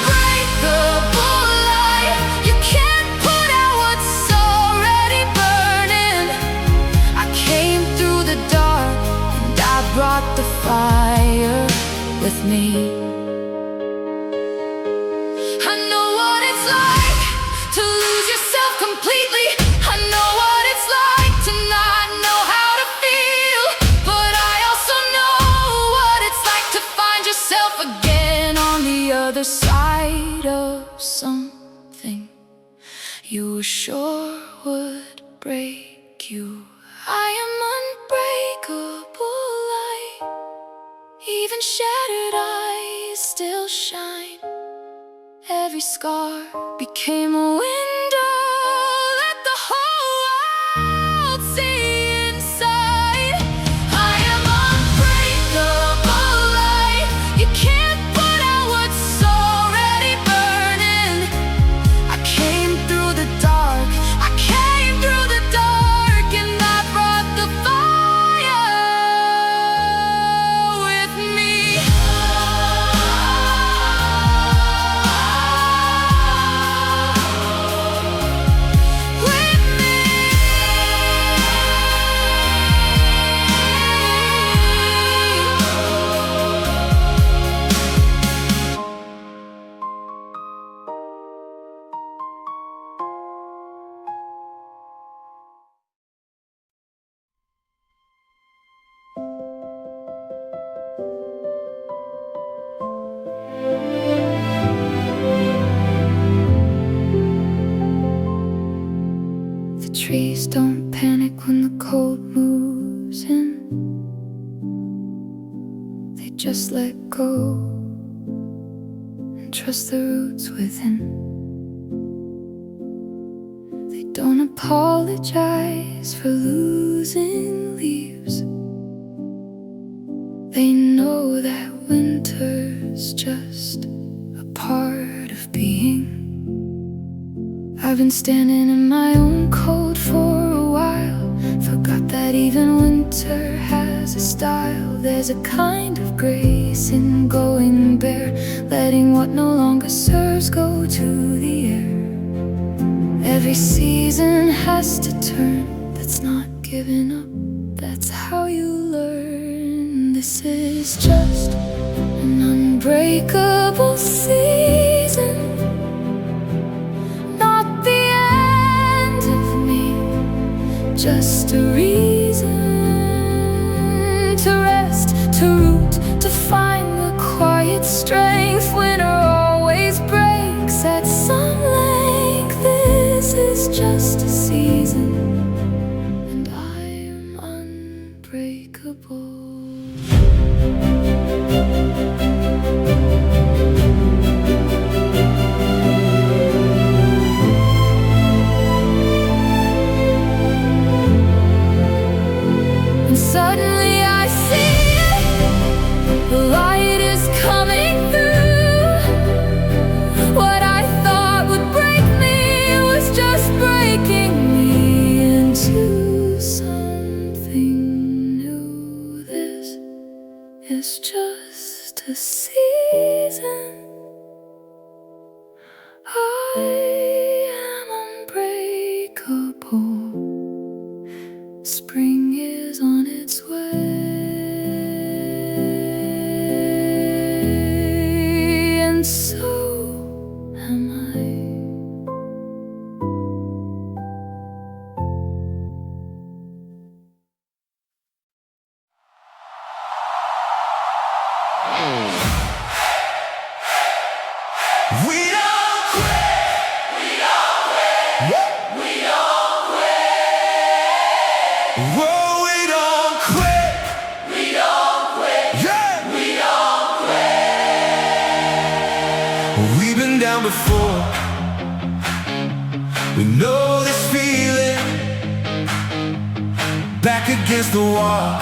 other side of something you were sure would break you. I am unbreakable light. Even shattered eyes still shine. Every scar became a window. Let the whole world see inside. I am unbreakable light. You can't put out what's already burning. I came through the dark. I came through the dark, and I brought the fire with me. The trees don't panic when the cold moves in. They just let go and trust the roots within. They don't apologize for losing leaves. They know that winter's just a part of being. I've been standing in my own cold for a while. Forgot that even winter has a style. There's a kind of grace in going bare, letting what no longer serves go to the air. Every season has to turn. That's not giving up. That's how you learn. This is just an unbreakable season. Just a reason to rest, to root, to find the quiet strength. Winter always breaks at some length. This is just a season, and I am unbreakable. Suddenly I see it. The light is coming through. What I thought would break me was just breaking me into something new. This is just a season. I am unbreakable. Spring is on its way, and so am I. We don't quit. We don't quit. We don't quit. Whoa, we don't quit. We don't quit. Yeah. We don't quit. We've been down before. We know this feeling. Back against the wall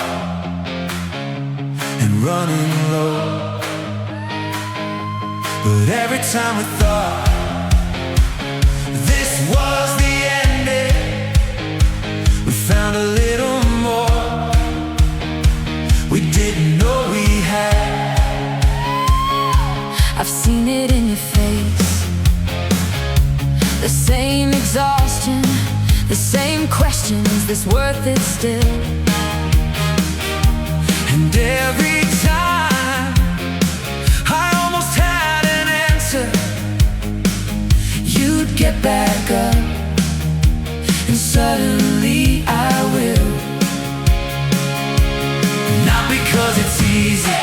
and running low. But every time we thought this was the ending, we found a little more we didn't know we had. I've seen it in your face. The same exhaustion, the same question, is this worth it still? And every time I almost had an answer, you'd get back up, and suddenly I will. not because it's easy,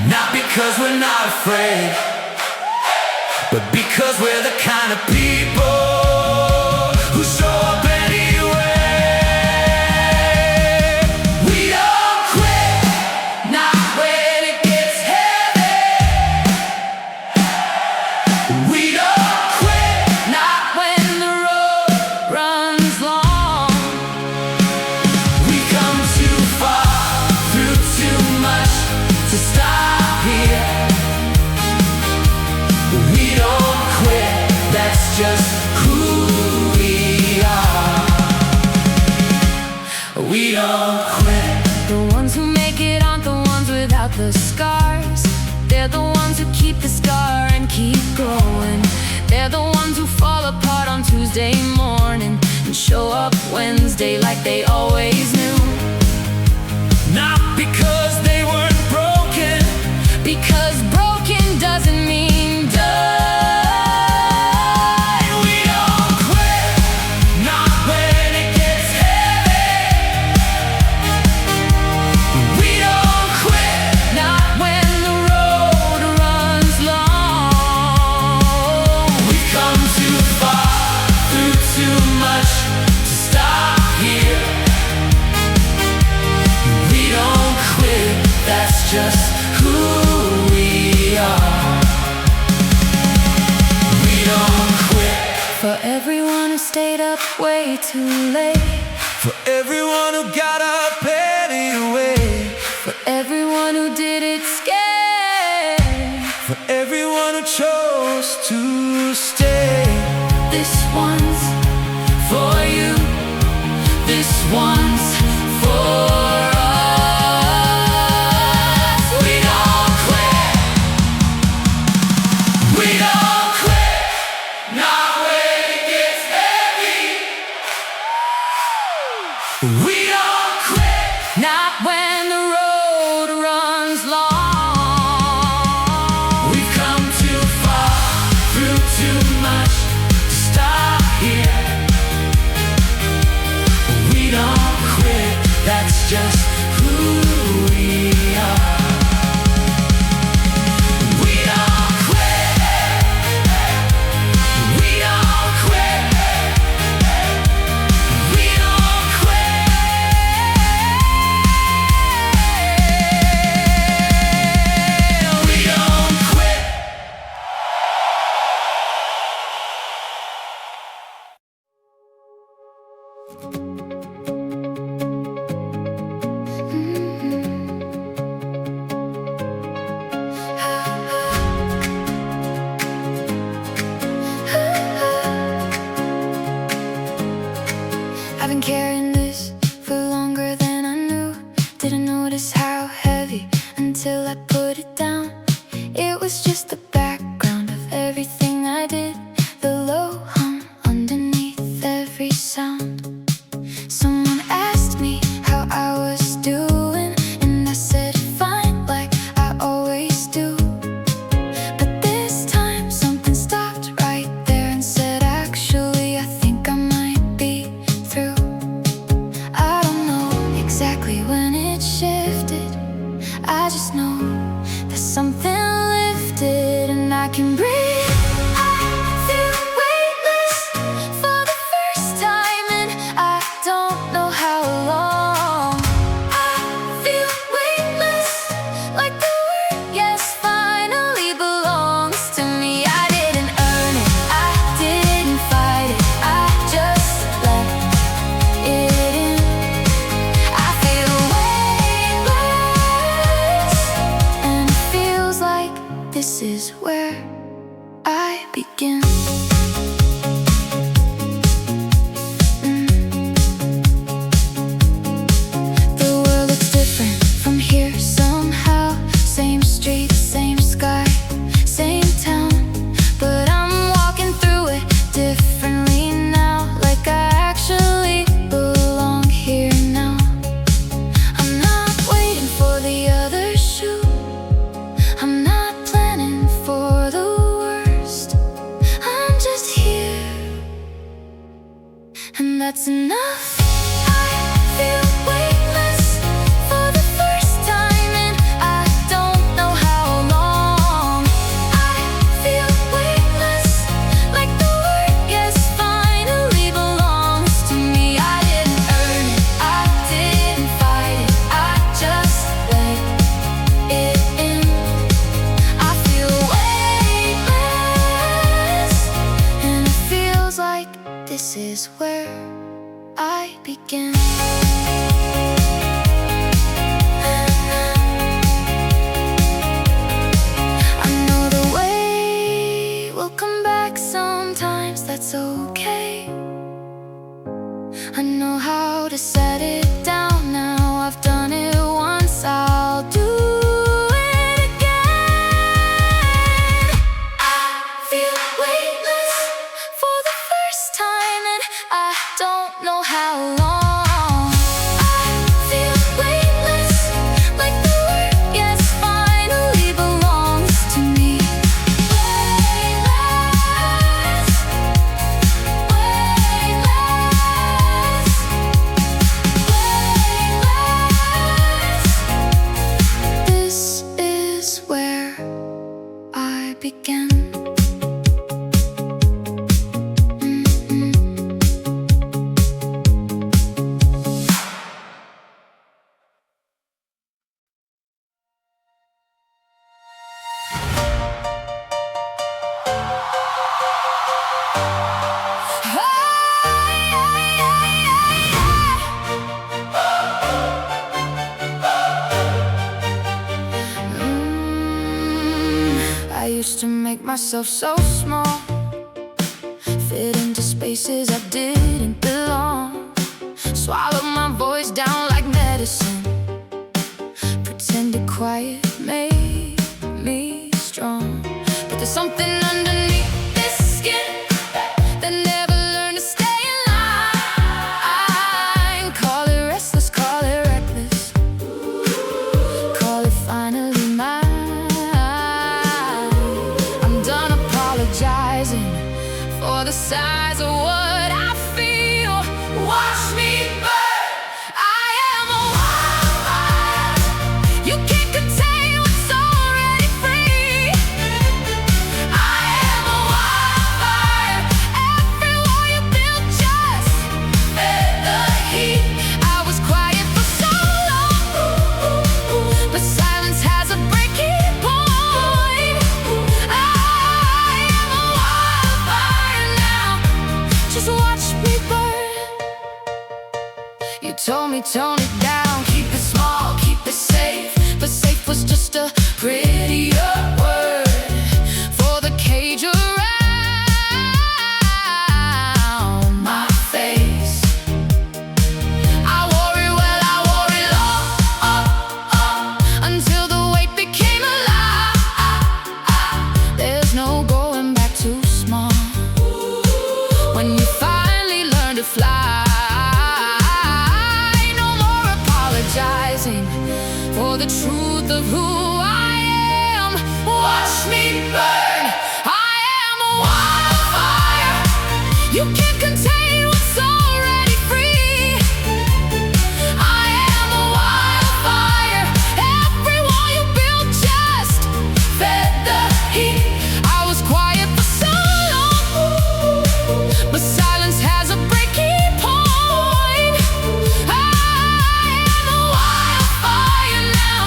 not because we're not afraid, it. But because we're the kind of people who show up anyway. We don't quit, not when it gets heavy. We don't quit, Not when the road runs long. we come too far through too much to stop here. We don't quit, that's just who we are. We don't quit. The ones who make it aren't the ones without the scars. They're the ones who keep the scar and keep going. They're the ones who fall apart on Tuesday morning and show up Wednesday like they always knew. Not because they weren't broken, Because broken doesn't mean done. we don't quit, not when it gets heavy. We don't quit, Not when the road runs long. we've come too far through too much to stop here. We don't quit, that's just who we are. We don't quit. For everyone who stayed up way too late. For everyone who got up anyway. For everyone who did it scared. For everyone who chose to stay. This one's for you. This one's for us. We don't quit. We don't quit. Not when it gets heavy. We don't quit. Not when the road runs long. We've come too far through too much to stop here. We don't quit. That's just who we are. We don't quit. We don't quit. We don't quit. We don't quit. I've been carrying this for longer than I knew. Didn't notice how heavy until I put it down. It was just the background of everything I did, the low hum underneath every sound. Someone asked me how I was doing, and I said fine, like I always do. But this time something stopped right there and said, actually, I think I might be through. I don't know exactly when it shifted. I just know that something lifted and I can breathe. I feel weightless for the first time and I don't know how long. I feel weightless, like the word yes finally belongs to me. I didn't earn it, I didn't fight it, I just let it in. I feel weightless, and it feels like this is where I begin. The world looks different from here somehow. Same street, same sky, same town. But I'm walking through it differently now, like I actually belong here now. I'm not waiting for the other shoe. I'm not planning for the worst. I'm just here, and that's enough. I feel weightless for the first time and I don't know how long. I begin. I know the way will come back sometimes, that's okay. I know how to set it down now. I've done it once, I'll do it again. I feel weightless for the first time, and I don't know how long. I feel weightless, like the world, yes, finally belongs to me. Weightless, weightless, weightless. This is where I began. I used to make myself so small, fit into spaces I didn't belong. Swallow my voice down like medicine, pretended quiet made me strong. But there's something underneath this skin that never learned to stay in line. Call it restless, call it reckless, call it finally mine. For the size of what I feel, watch me burn. I am a wildfire. You can't contain what's already free. I am a wildfire. Every wall you built just fed the heat. I was quiet for so long, but silence has a breaking point. Just watch me burn. You told me tone it down, keep it small, keep it safe. But safe was just a prettier word for the cage around my face. I wore it well, I wore it long, until the weight became a lie. There's no going back too small when you finally learn to fly. No more apologizing for the truth of who I am. Watch me burn. I am a wildfire. You can't contain what's already free. I am a wildfire. Every wall you built just fed the heat. I was quiet for so long, but silence has a breaking point. I am a wildfire now.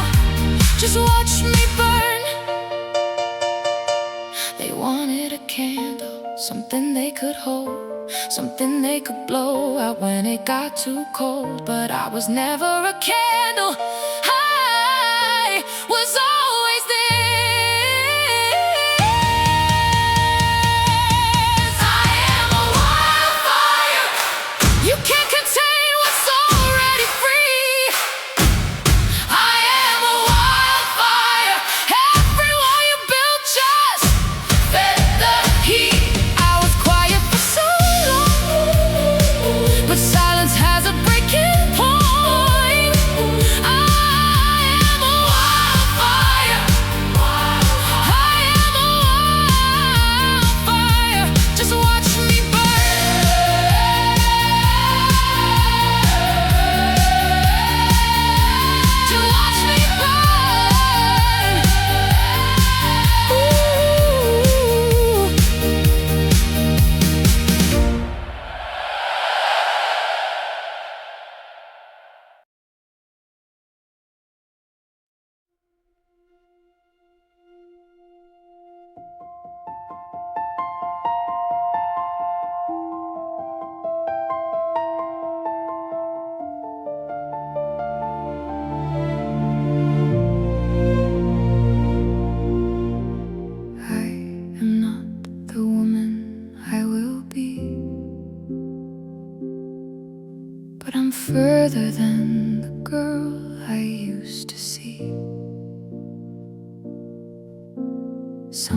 Just watch me burn. They wanted a candle, something they could hold, something they could blow out when it got too cold. But I was never a candle, I was always theirs. I am a wildfire. You can't contain what's already free. I am a wildfire. Every wall you built just fed the heat. I was quiet for so long, but silence has a breaking point. I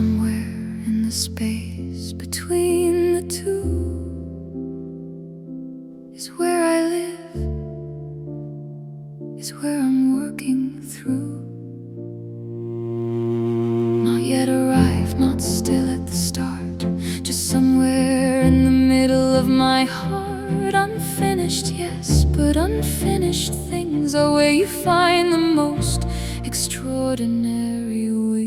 somewhere in the space between the two is where I live, is where I'm working through. Not yet arrived, not still at the start, just somewhere in the middle of my heart. Unfinished, yes, but unfinished things are where you find the most extraordinary wings.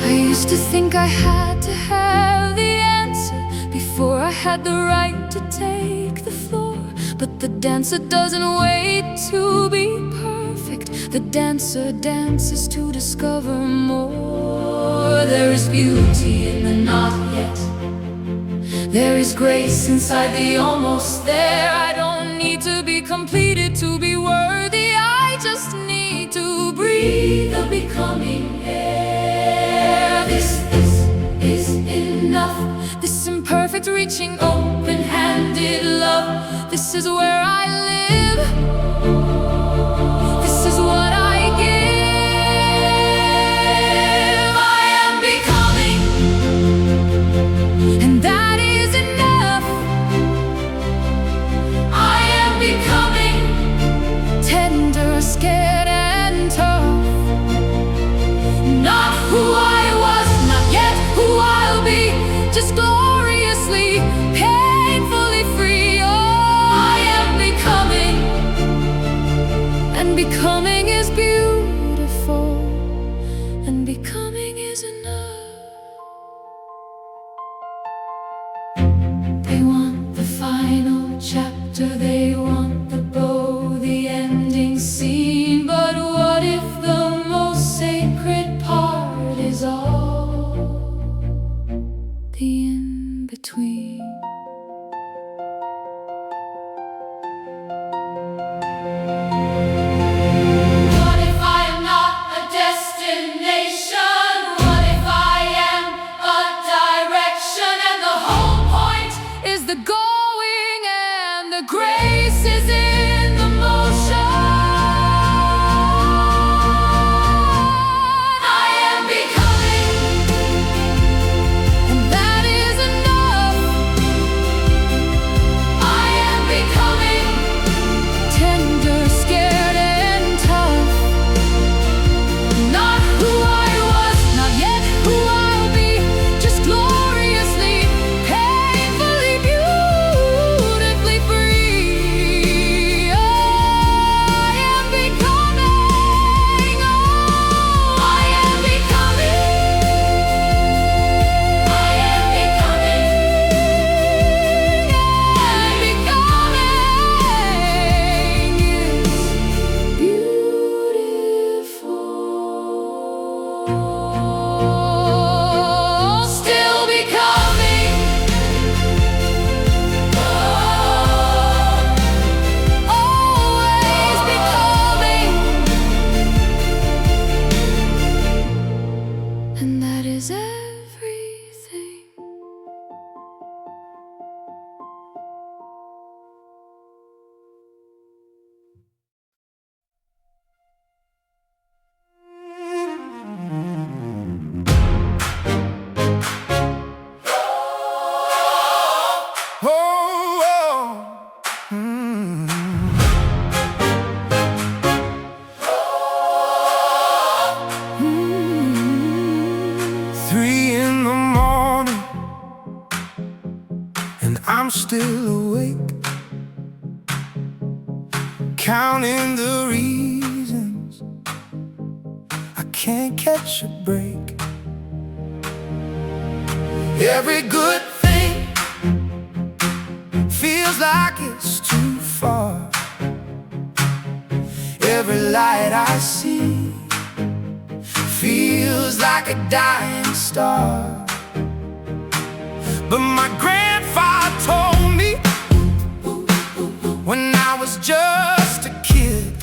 I used to think I had to have the answer before I had the right to take the floor. But the dancer doesn't wait to be perfect. The dancer dances to discover more. There is beauty in the not yet. There is grace inside the almost there. I don't need to be completed to be worthy. I just need to breathe the becoming air. This is enough. This imperfect reaching, open-handed love. This is where I live. This is what I give. I am becoming, and that is enough. I am becoming tender, scared, and tough. Not who I was, not yet who I'll be, just gloriously, painfully free. Oh, I am becoming, and becoming is beautiful, and becoming is enough. They want the final chapter, they want the bow, the ending scene. But what if the most sacred part is all the in-between? What if I am not a destination? What if I am a direction? And the whole point is the going, and the grace is in the motion. I am becoming, and that is enough. I am becoming tender, scared, and tough. Not who I was, not yet who I'll be, just gloriously, painfully, beautifully free. Oh, I am becoming. Oh, I am becoming. I am becoming. And becoming is beautiful. Still becoming. Always becoming. And that is everything. Three in the morning, and I'm still awake, counting the reasons I can't catch a break. Every good thing feels like it's too far. Every light I see feels like a dying star. But my grandfather told me when I was just a kid,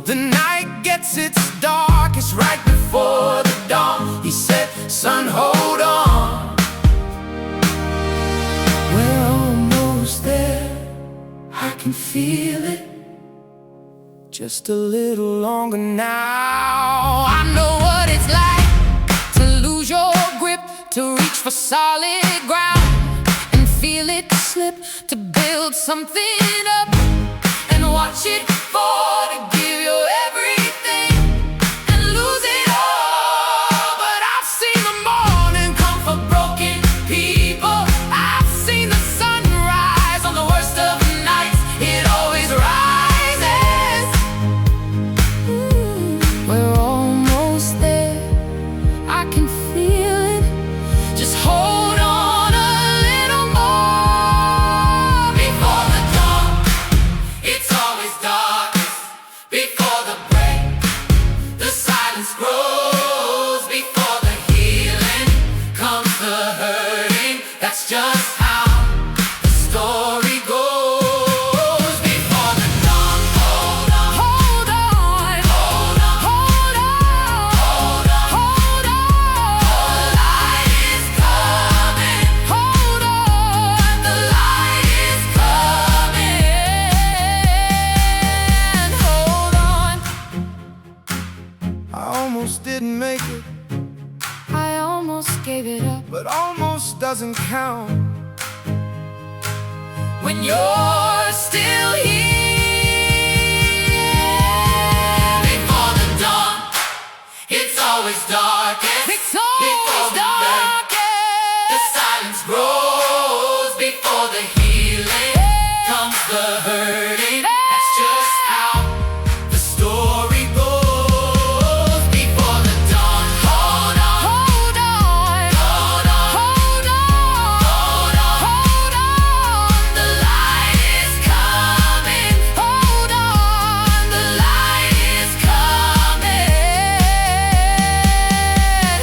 the night gets its darkest right before the dawn. He said, son, hold on, we're almost there. I can feel it just a little longer now. I know what it's like to lose your grip, to reach for solid ground and feel it slip, to build something up and watch it fall, to give your everything and lose it all. But I've seen the morning come for broken people. I've seen the sunrise on the worst of nights. It always rises. We're almost there, I can feel it. Just hold on a little more. Before the dawn, it's always darkest. Before the break, the silence grows. Before the healing comes the hurting. That's just how the story goes. Before the dawn, hold on, hold on, hold on, hold on, hold on, hold on. The light is coming. Hold on, the light is coming. Hold on. I almost didn't make it, I almost gave it up. but almost doesn't count. When you're still here. Before the dawn, it's always darkest. It's always darkest. The silence grows. Before the healing comes the hurting. That's just how the story goes. Before the dawn, hold on, hold on, hold on, hold on, hold on. The light is coming. Hold on, the light is coming.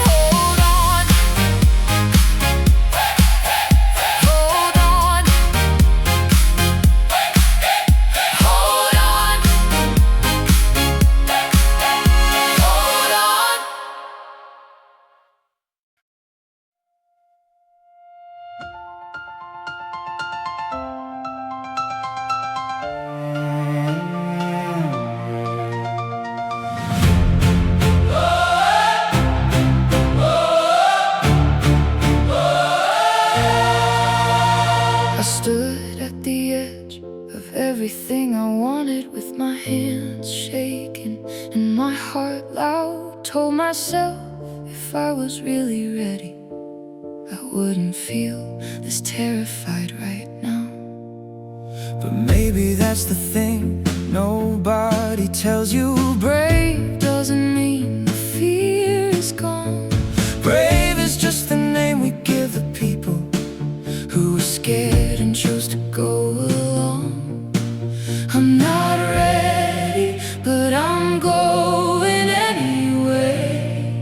Hold on, hold on, hold on, hold on. I stood at the edge of everything I wanted, with my hands shaking and my heart loud. Told myself if I was really ready, I wouldn't feel this terrified right now. But maybe that's the thing nobody tells you. Brave doesn't mean the fear is gone. Brave is just the name we give the people Who was scared and chose to go along. I'm not ready, but I'm going anyway.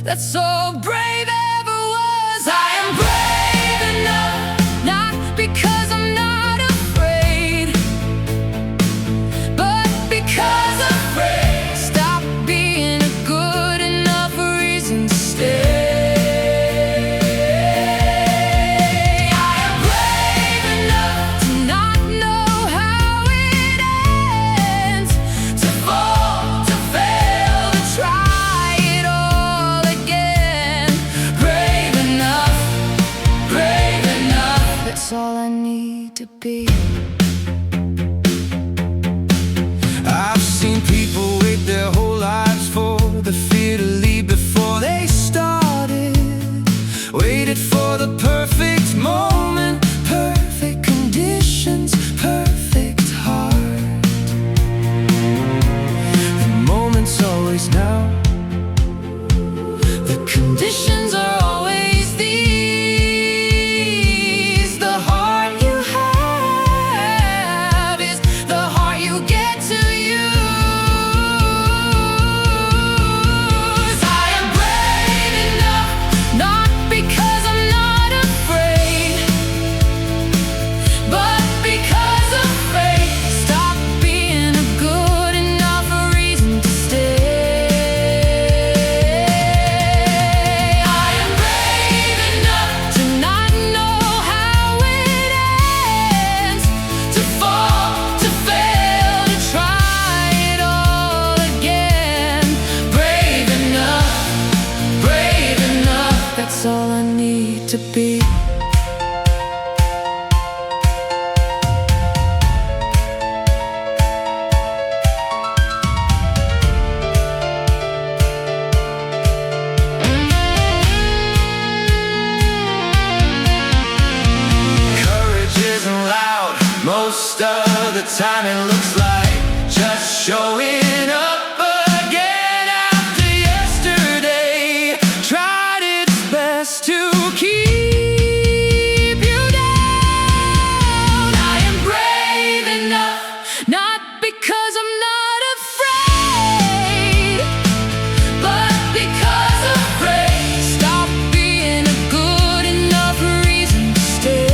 That's all brave ever was. I am brave enough, not because I'm not afraid, but because afraid. Stop being a good enough reason to stay. I am brave enough to not know how it ends, to fall, to fail, to try it all again. Brave enough, That's all I need to be. I've seen people wait their whole lives for the fear to leave before they started. Waited for the perfect moment, perfect conditions, perfect heart. The moment's always now. The conditions are always these. The heart you have is the heart you get to use. I am brave enough, not because I'm not afraid, but because afraid. Stop being a good enough reason to stay. to be. Most of the time it looks like just showing up again after yesterday tried its best to keep you down. I am brave enough, not because I'm not afraid, but because afraid. Stop being a good enough reason to stay.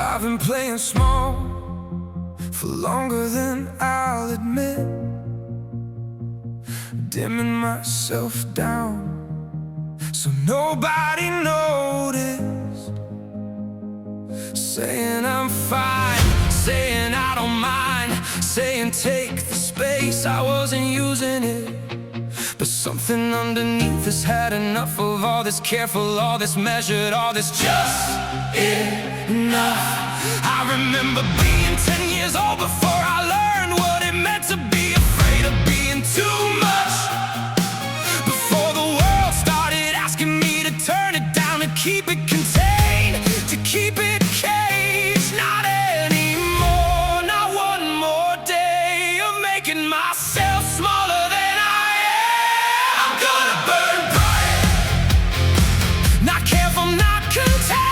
I've been playing small for longer than I'll admit, dimming myself down so nobody noticed, saying I'm fine, saying I don't mind, saying take the space, I wasn't using it. But something underneath has had enough of all this careful, all this measured, all this just enough. I remember being 10 years old before I learned what it meant to be afraid of being too much. Before the world started asking me to turn it down, to keep it contained, to keep it caged. Not anymore, not one more day of making myself smaller than I am. I'm gonna burn bright, not careful, not contained.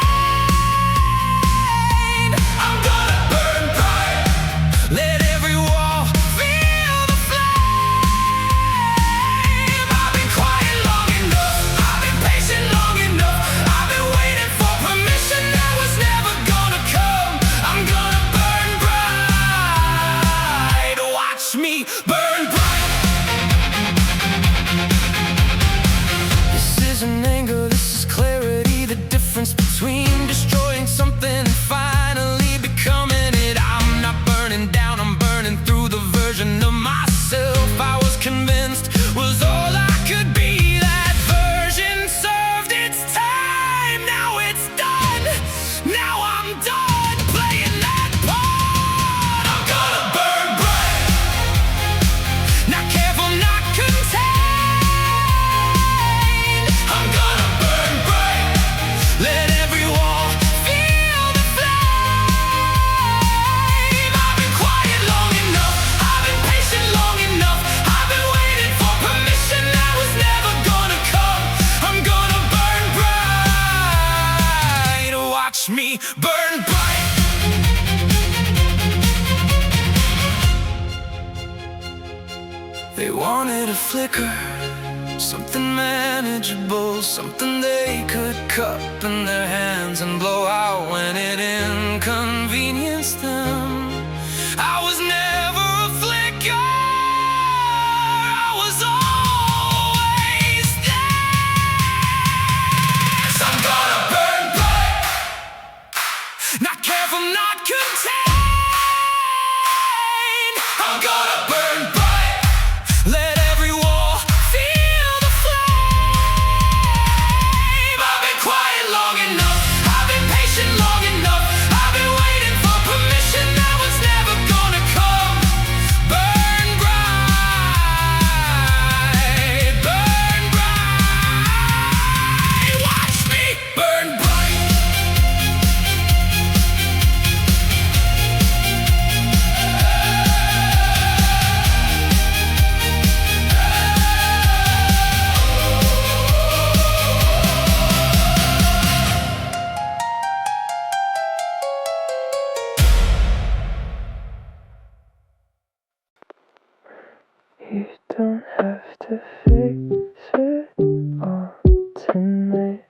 Between destroying something and finally becoming it. I'm not burning down, I'm burning through the version of myself I was convinced was all I could be. That version served its time, now it's done. Now I'm done playing that part. I'm gonna burn bright, not careful, not contained. I'm gonna burn bright, let every wall feel the flame. I've been quiet long enough, I've been patient long enough, I've been waiting for permission that was never gonna come. I'm gonna burn bright, watch me burn bright. They wanted a flicker, something manageable, something they could cup in their hands and blow out when it inconvenienced them. I was never a flicker, I was always there. So I'm gonna burn bright, not careful, not contained. I'm gonna burn bright, let every wall feel the flame. I've been quiet long enough, I've been patient long enough, I've been waiting for permission that You don't have to fix it all tonight.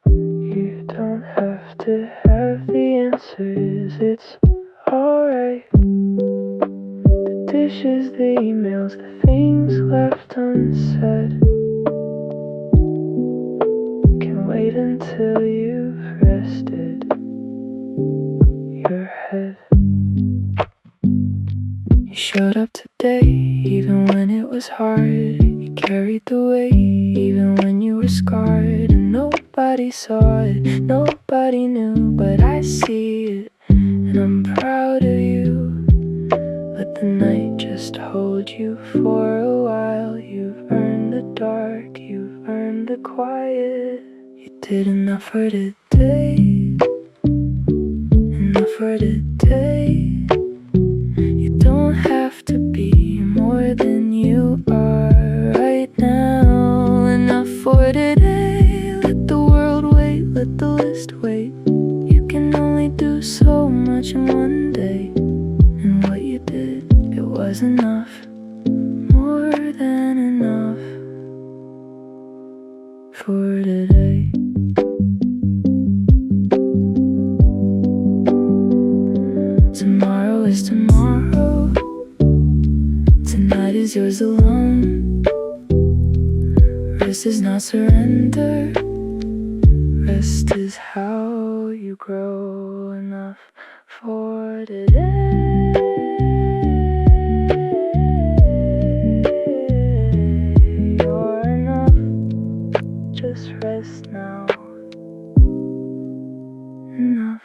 You don't have to have the answers, it's alright. The dishes, the emails, the things left unsaid can wait until you've rested your head. You showed up today, even when it was hard. You carried the weight, even when you were scarred. And nobody saw it, nobody knew, but I see it, and I'm proud of you. Let the night just hold you for a while. You've earned the dark, you've earned the quiet. You did enough for today, enough for today. You don't have to be more than you are right now. Enough for today. Let the world wait, let the list wait. You can only do so much in one day, and what you did, it was enough, more than enough for today. Tomorrow is tomorrow. Tonight is yours alone. Rest is not surrender. Rest is how you grow. Enough for today. You're enough. Just rest now. Enough.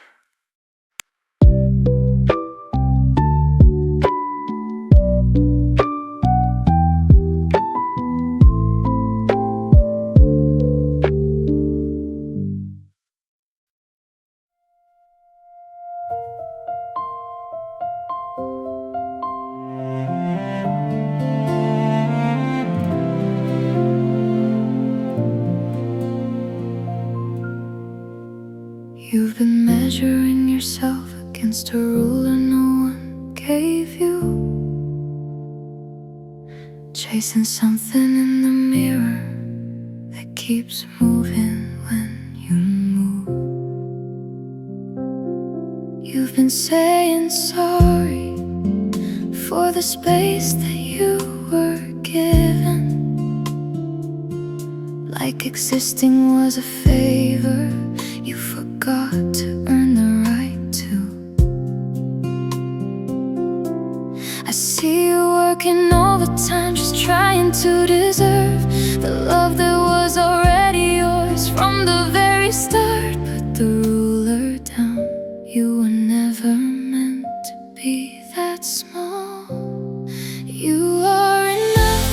You've been measuring yourself against a ruler no one gave you, chasing something in the mirror that keeps moving when you move. You've been saying sorry for the space that you were given, like existing was a favor you forgot to earn the right to. I see you working overtime, just trying to deserve the love that was already yours from the very start. Put the ruler down, you were never meant to be that small. You are enough,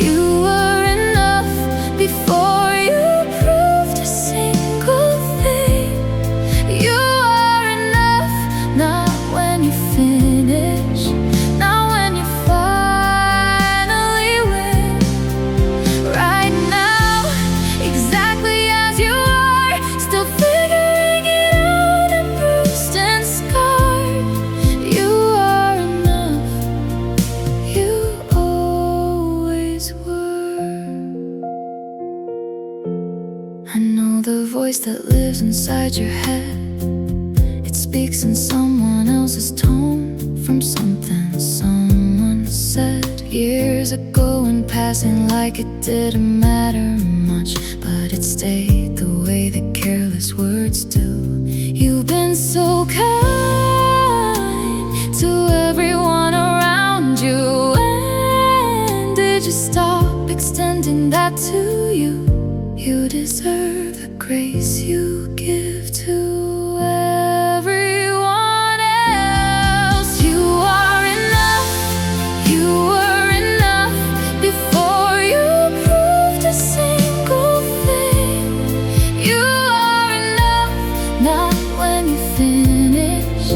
you were enough before you proved a single thing. You are enough, not when you finish, not when you finally win. Right now, exactly as you are, still figuring it out and bruised and scarred. You are enough, you always were. I know the voice that lives inside your head. It speaks in someone else's tone, from something someone said years ago and passing like it didn't matter much, but it stayed the way that careless words do. You've been so kind to everyone around you, and did you stop extending that to you? You deserve the grace you give to everyone else. You are enough, you were enough before you proved a single thing. You are enough, not when you finish,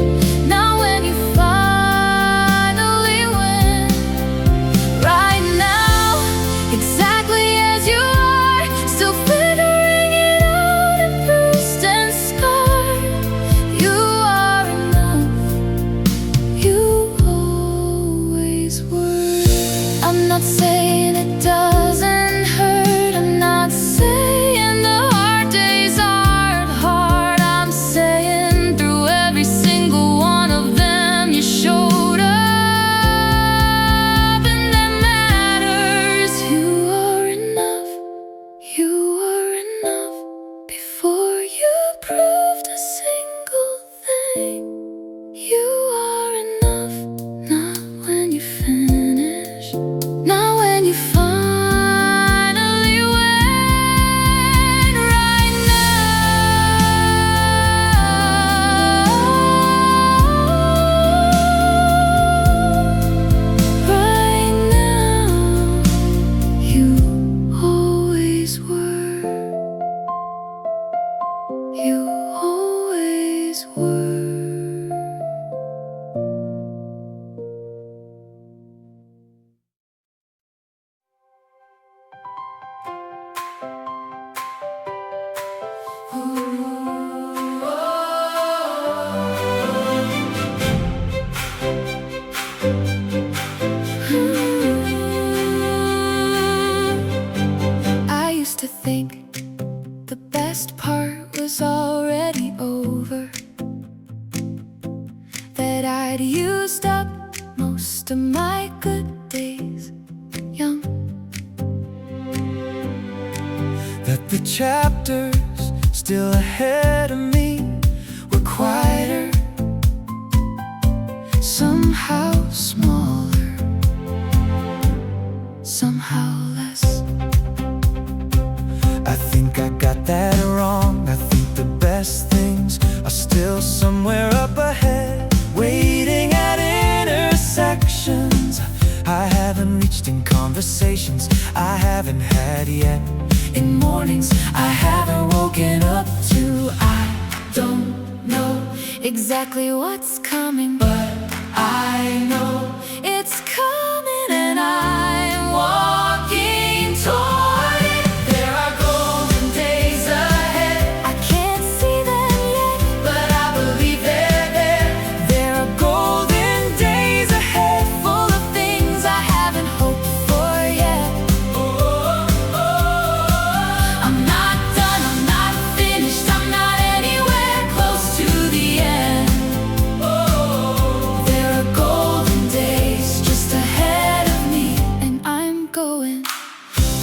not when you finally win. Right now, exactly as you are, still figuring it out and bruised and not saying it doesn't hurt. I'm not saying the hard days aren't hard. I'm saying through every single one of them you showed up, and that matters. You are enough. You are enough before you proved a single thing. You are enough, not when you finish, not when you finally win. Right now, right now, you always were. You always were. I used to think the best part was already over, that I'd used up most of my good days young, That the chapters still ahead of me were quieter, somehow smaller, somehow less. I think I got that wrong. I think the best things are still somewhere up ahead, waiting at intersections I haven't reached, in conversations I haven't had yet, In mornings I haven't woken up to. I don't know exactly what's coming, but I know it's coming, and I'm walking toward it. There are golden days ahead. I can't see them yet, but I believe they're there. there are golden days ahead, Full of things I haven't hoped for yet. I'm not done, I'm not finished, I'm not anywhere close to the end. There are golden days just ahead of me, and I'm going.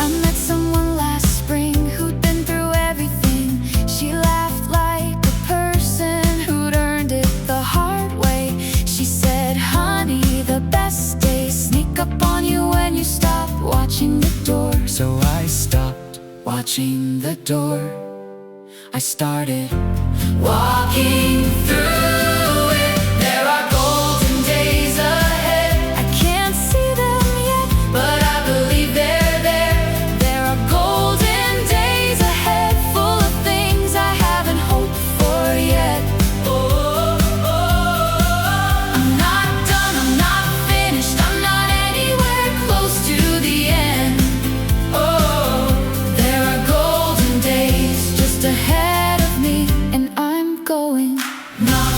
I met someone last spring who'd been through everything. She laughed like a person who'd earned it the hard way. She said, honey, the best days sneak up on you when you stop watching the door. so I stopped. Watching the door, I started walking through it. There are golden days ahead. I can't see them yet, but I believe they're there. There are golden days ahead, full of things I haven't hoped for yet. I'm not done, I'm not finished, I'm not anywhere close to the end. There are golden days just ahead of me, and I'm going. Not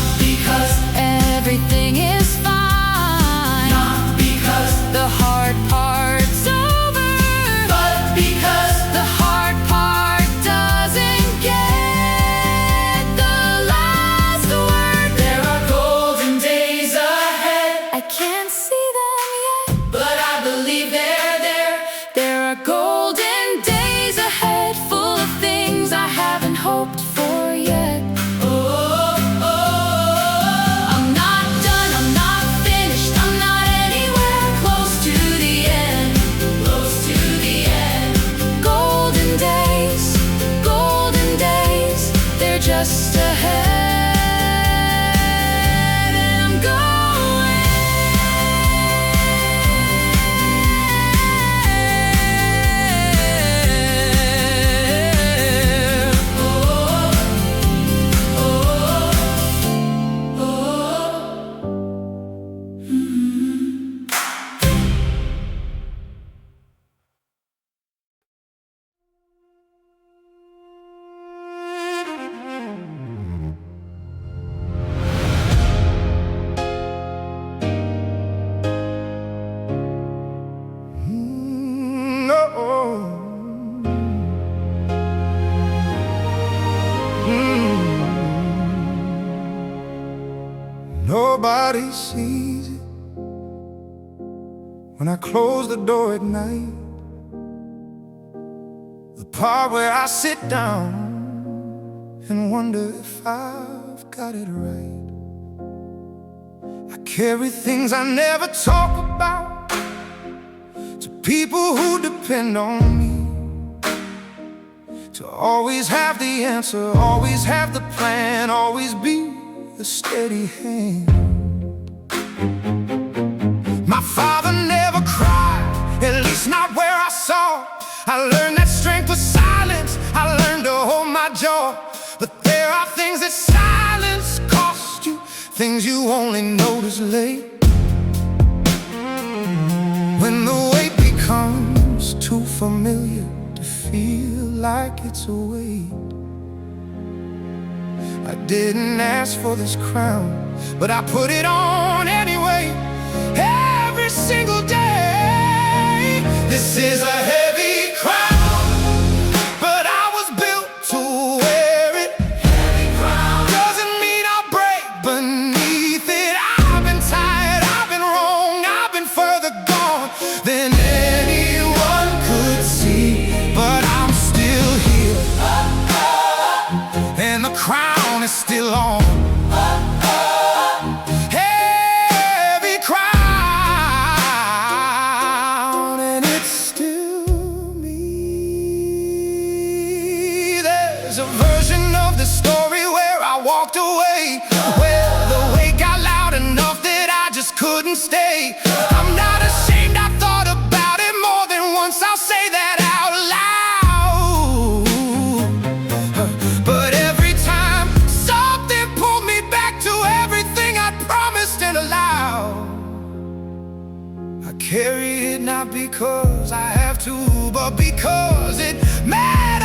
when I close the door at night, the part where I sit down and wonder if I've got it right. I carry things I never talk about to people who depend on me, to always have the answer, always have the plan, always be a steady hand. My father never cried, at least not where I saw. I learned that strength was silence, I learned to hold my jaw. But there are things that silence cost you, things you only notice late, when the weight becomes too familiar to feel like it's a weight. I didn't ask for this crown, but I put it on anyway, every single day. This is a heavy crown, but I was built to wear it. Heavy crown doesn't mean I'll break beneath it. I've been tired, I've been wrong, I've been further gone than anyone could see, but I'm still here, and the crown is still on. Heavy crown, and it's still me. There's a version of the story where I walked away, where the weight got loud enough that I just couldn't stay. I'm not ashamed, I thought about it more than once, I'll say that out loud. But every time something pulled me back to everything I'd promised and allowed. I carry it not because I have to, but because it matters.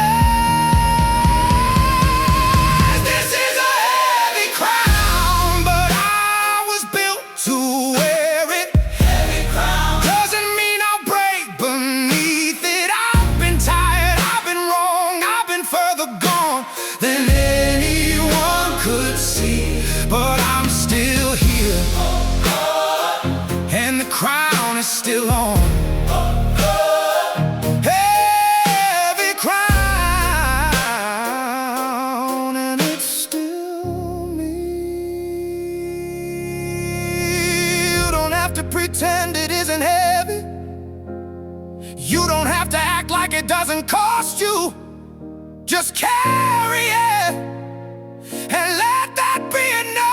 This is a heavy crown, but I was built to wear it. Heavy crown doesn't mean I'll break beneath it. I've been tired, I've been wrong, I've been further gone than anyone could see, but I'm still here, and the crown is still on. Heavy crown, and it's still me. You don't have to pretend it isn't heavy. You don't have to act like it doesn't cost you. Just carry it and let that be enough.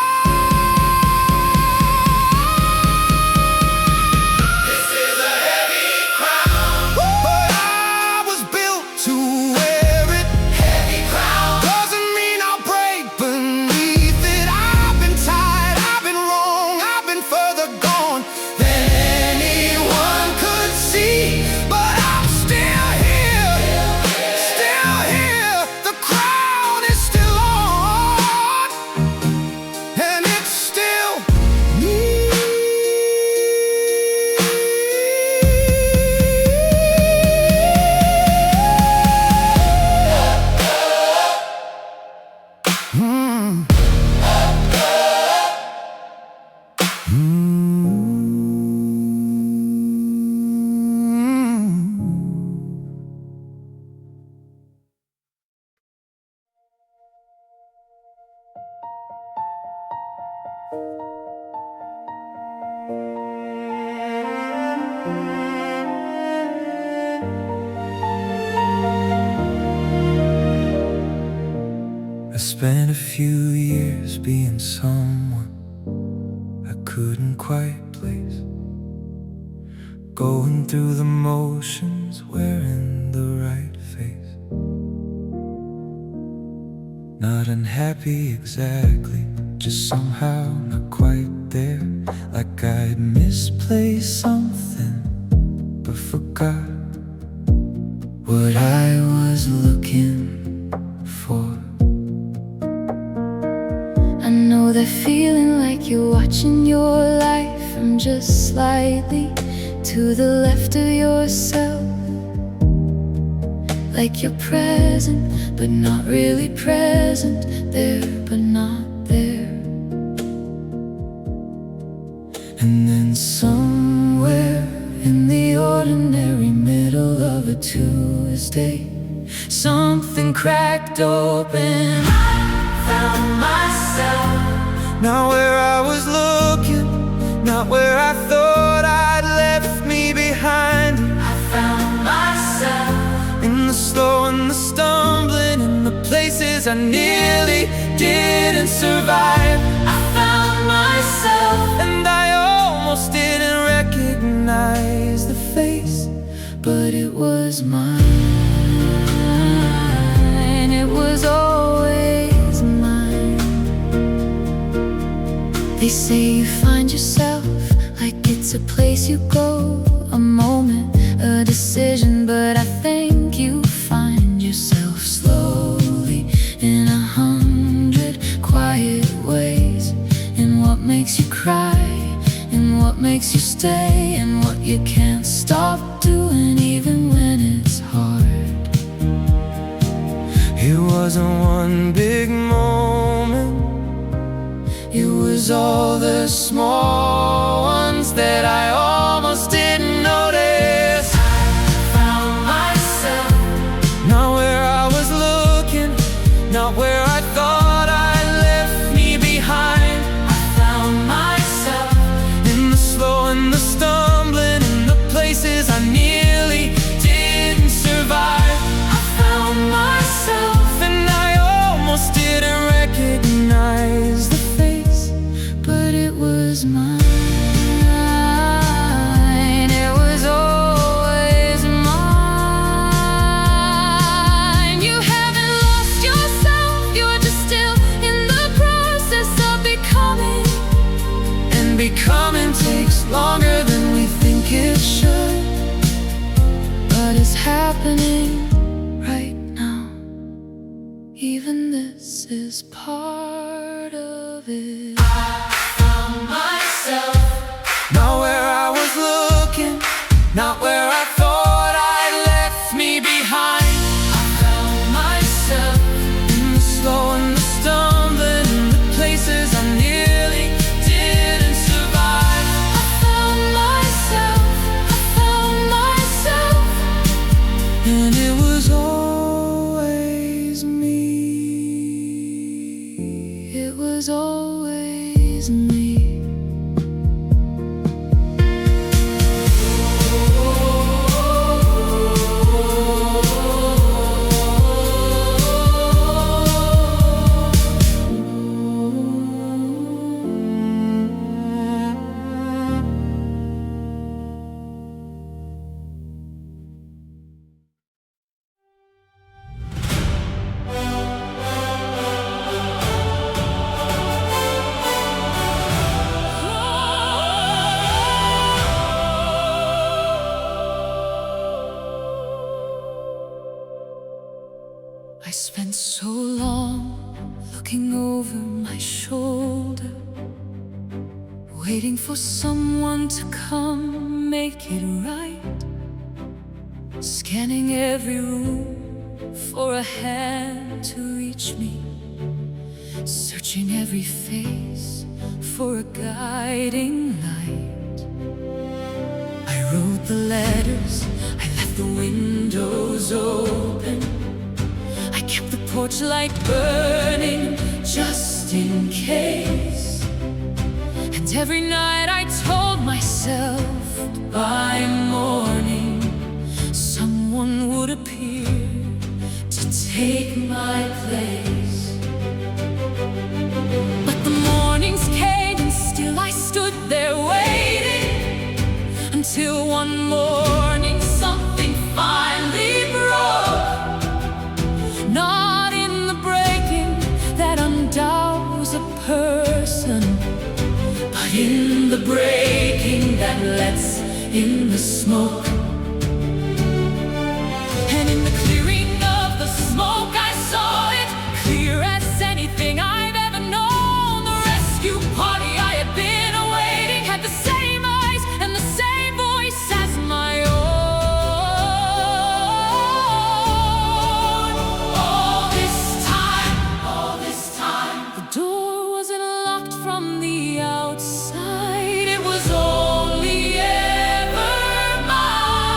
This is a heavy crown, but I was built to wear it. Heavy crown doesn't mean I'll break beneath it. I've been tired, I've been wrong, I've been further gone than anyone could see, but I'm still here, still here. The crown is still on, and it's still me. I spent a few years being someone I couldn't quite place, going through the motions, wearing the right face. Not unhappy exactly, just somehow not quite there, like I'd misplaced something but forgot what I was looking for. I know that feeling like you're watching your life from just slightly to the left of yourself, like you're present but not really present, there but not there. And then somewhere in ordinary middle of a Tuesday, something cracked open. I found myself. Not where I was looking, not where I thought I'd left me behind. I found myself In the slow and the stumbling, in the places I nearly didn't survive. I found myself, And I almost didn't recognize the face, but it was mine. It was always mine. They say you find yourself like it's a place you go, a moment, a decision, but I think you find yourself slowly in 100 quiet ways. In what makes you cry, in what makes you stay, and what you can't stop doing even when it's hard. it wasn't one big moment. It was all the small ones that I almost didn't notice. I found myself Not where I was looking, not where I thought I left me behind. I found myself In the slow and the stumbling, in the places I nearly didn't survive. I found myself And I almost didn't recognize the face, but it was mine. It was always mine. You haven't lost yourself, you're just still in the process of becoming. and becoming takes longer than we think it should. But it's happening right now. Even this is part of it. I found myself Not where I was looking, not where I thought I'd left me behind. I found myself In the slow and the stumbling, in the places I nearly didn't survive. I found myself, I found myself. And it was always me. It was always me. I spent so long looking over my shoulder, waiting for someone to come make it right, scanning every room for a hand to reach me, searching every face for a guiding light. I wrote the letters, I left the windows open, I kept the porch light burning just in case. And every night I told myself by morning someone would appear to take my place. But the mornings came and still I stood there waiting, until one morning something finally broke. Not in the breaking that undoes a person, but in the breaking that lets in the smoke. And in the clearing of the smoke I saw it clear as anything I've ever known. The rescue party I had been awaiting had the same eyes and the same voice as my own. All this time, the door wasn't locked from the outside. It was only ever mine.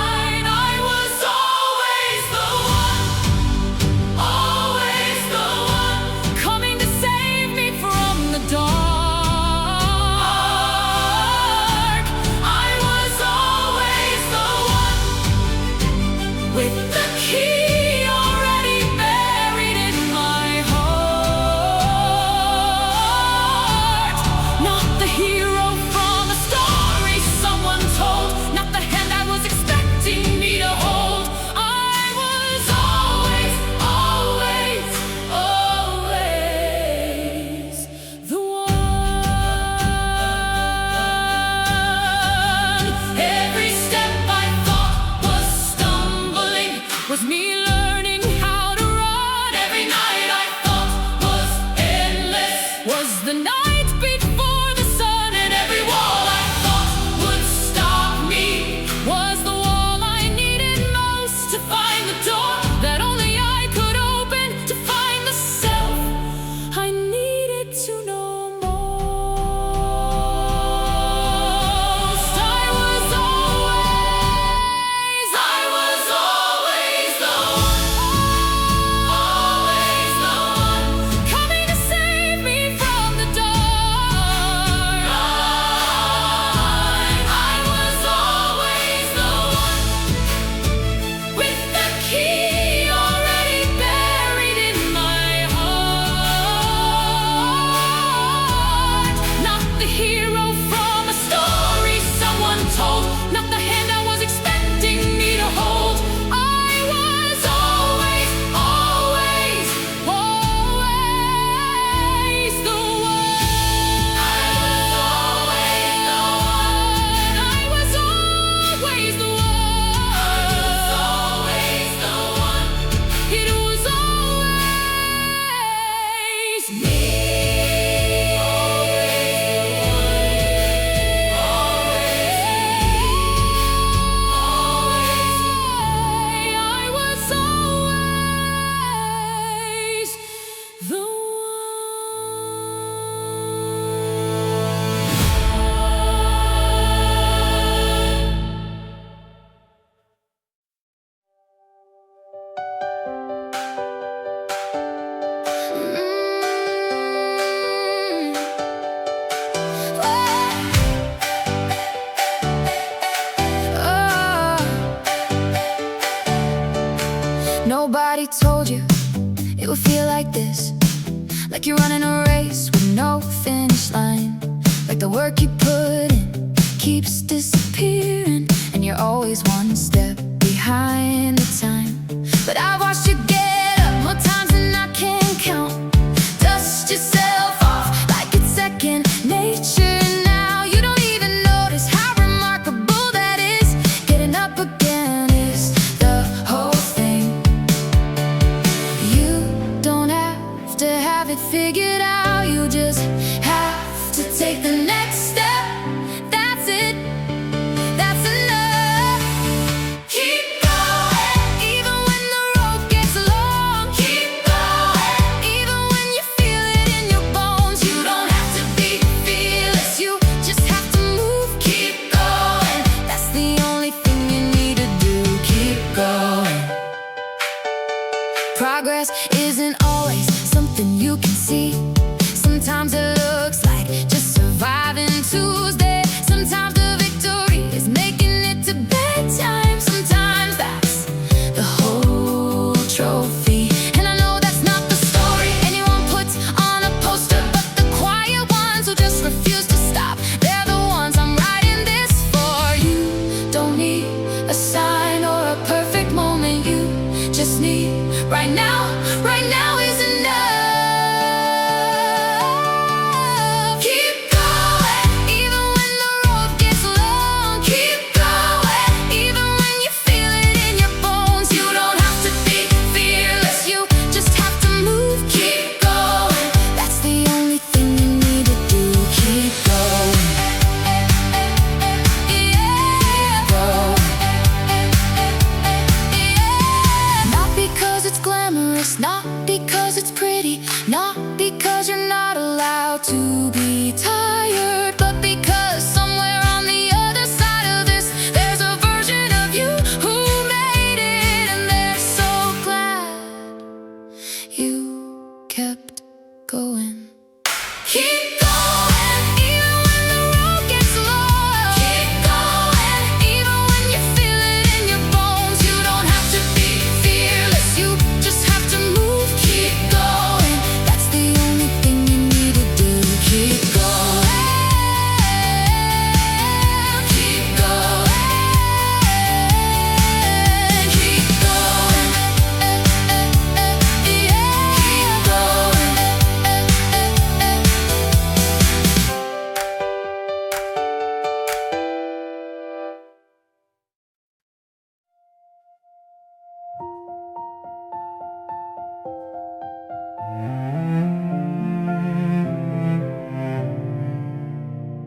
feel like this, like you're running a race with no finish line, like the work you put in keeps disappearing, and you're always one step behind the time. But I've watched you get up more times than I can count. Dust yourself off like it's second nature now. You don't even notice how remarkable that is. Getting up again is the whole thing. You don't have to have it figured out. You just have to take the next step. That's it. That's enough. Keep going, even when the road gets long. Keep going, even when you feel it in your bones. You don't have to be fearless, you just have to move. Keep going, that's the only thing you need to do. Keep going. Progress isn't always something you can see. Sometimes it looks like just surviving Tuesday. Sometimes the victory is making it to bedtime. Sometimes that's the whole trophy. And I know that's not the story anyone puts on a poster, but the quiet ones who just refuse to stop, they're the ones I'm writing this for. You don't need a sign or a perfect moment. You just need right now. Right now is enough. Keep going, even when the road gets long. Keep going, even when you feel it in your bones. You don't have to be fearless, you just have to move. Keep going, that's the only thing you need to do. Keep going. Yeah. Not because it's glamorous, not because it's pretty, not because you're not allowed to be tired, but because somewhere on the other side of this, there's a version of you who made it, and they're so glad you kept going. Keep going, even when the road gets long. Keep going, even when you feel it in your bones. You don't have to be fearless, you just have to move. Keep going, that's the only thing you need to do. Keep going, keep going, keep going, yeah. Keep going.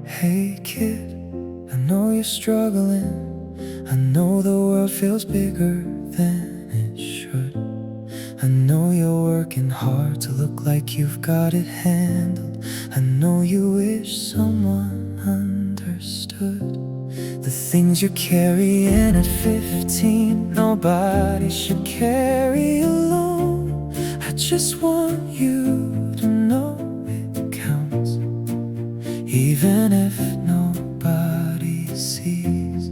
Hey kid, I know you're struggling. I know the world feels bigger than it should. I know you're working hard to look like you've got it handled. I know you wish someone understood the things you're carrying at 15. Nobody should carry alone. I just want you to know it counts, even if nobody sees.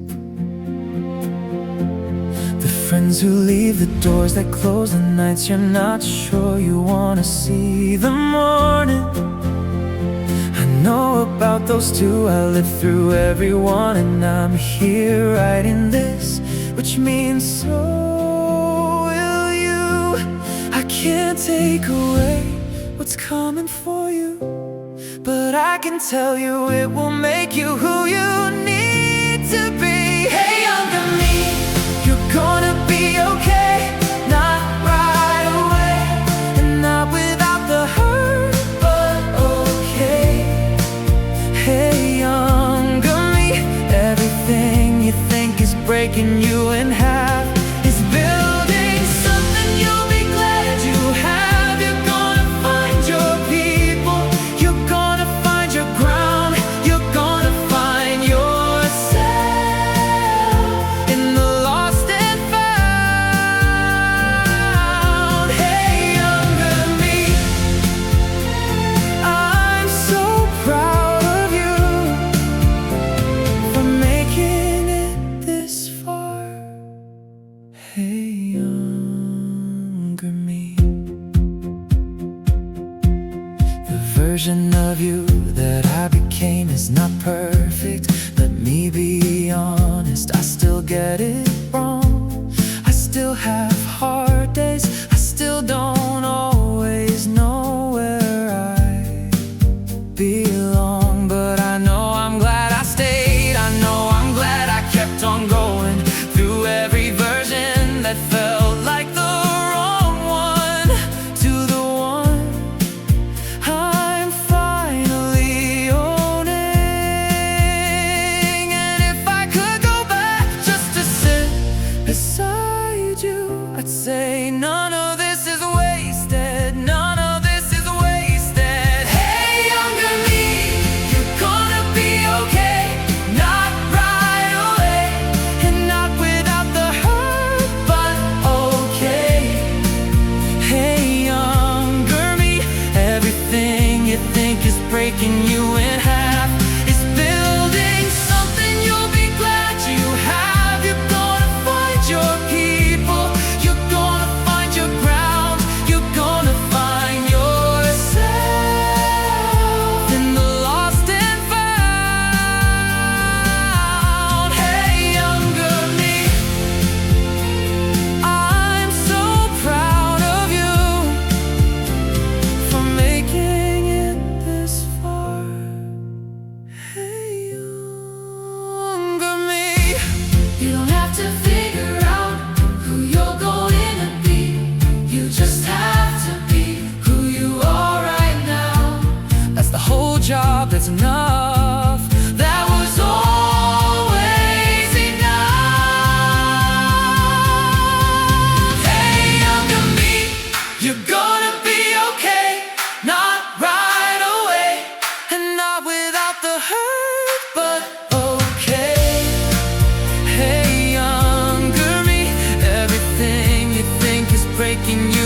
The friends who leave, the doors that close, the nights you're not sure you wanna see the morning. I know about those too, I lived through every one, and I'm here writing this, which means so will you. I can't take away what's coming for you, but I can tell you it will make you who you need to be. Hey younger me, you're gonna be okay. Not right away, and not without the hurt, but okay. Hey younger me, everything you think is breaking you in half is building something you'll be glad you have. You're gonna find your people, you're gonna find your ground, you're gonna find yourself in the lost and found. Hey younger me, I'm so proud of you for making it this far. version of you that I became is not perfect. Let me be honest, I still get it wrong. I still have hard days, I still don't always know where I belong. But I know I'm glad I stayed, I know I'm glad I kept on going through every version that felt like the wrong one to the one I'm finally owning. And if I could go back just to sit beside you, I'd say none of this is wasted, none of this is wasted. Hey, younger me, you're gonna be okay. Not right away, and not without the hurt, but okay. Hey, younger me, everything you think is breaking you in half is building something you'll be glad you have. You're gonna find your people, you're gonna find your ground, you're gonna find yourself in the lost and found. Hey, younger me, I'm so proud of you for making it this far. Hey, younger me, You don't have to figure out who you're going to be. You just have to be who you are right now. that's the whole job, that's enough. That was always enough. Hey, younger me, you're gonna be okay. Not right away, And not without the hurt, but okay. Hey, younger me, everything you think is breaking you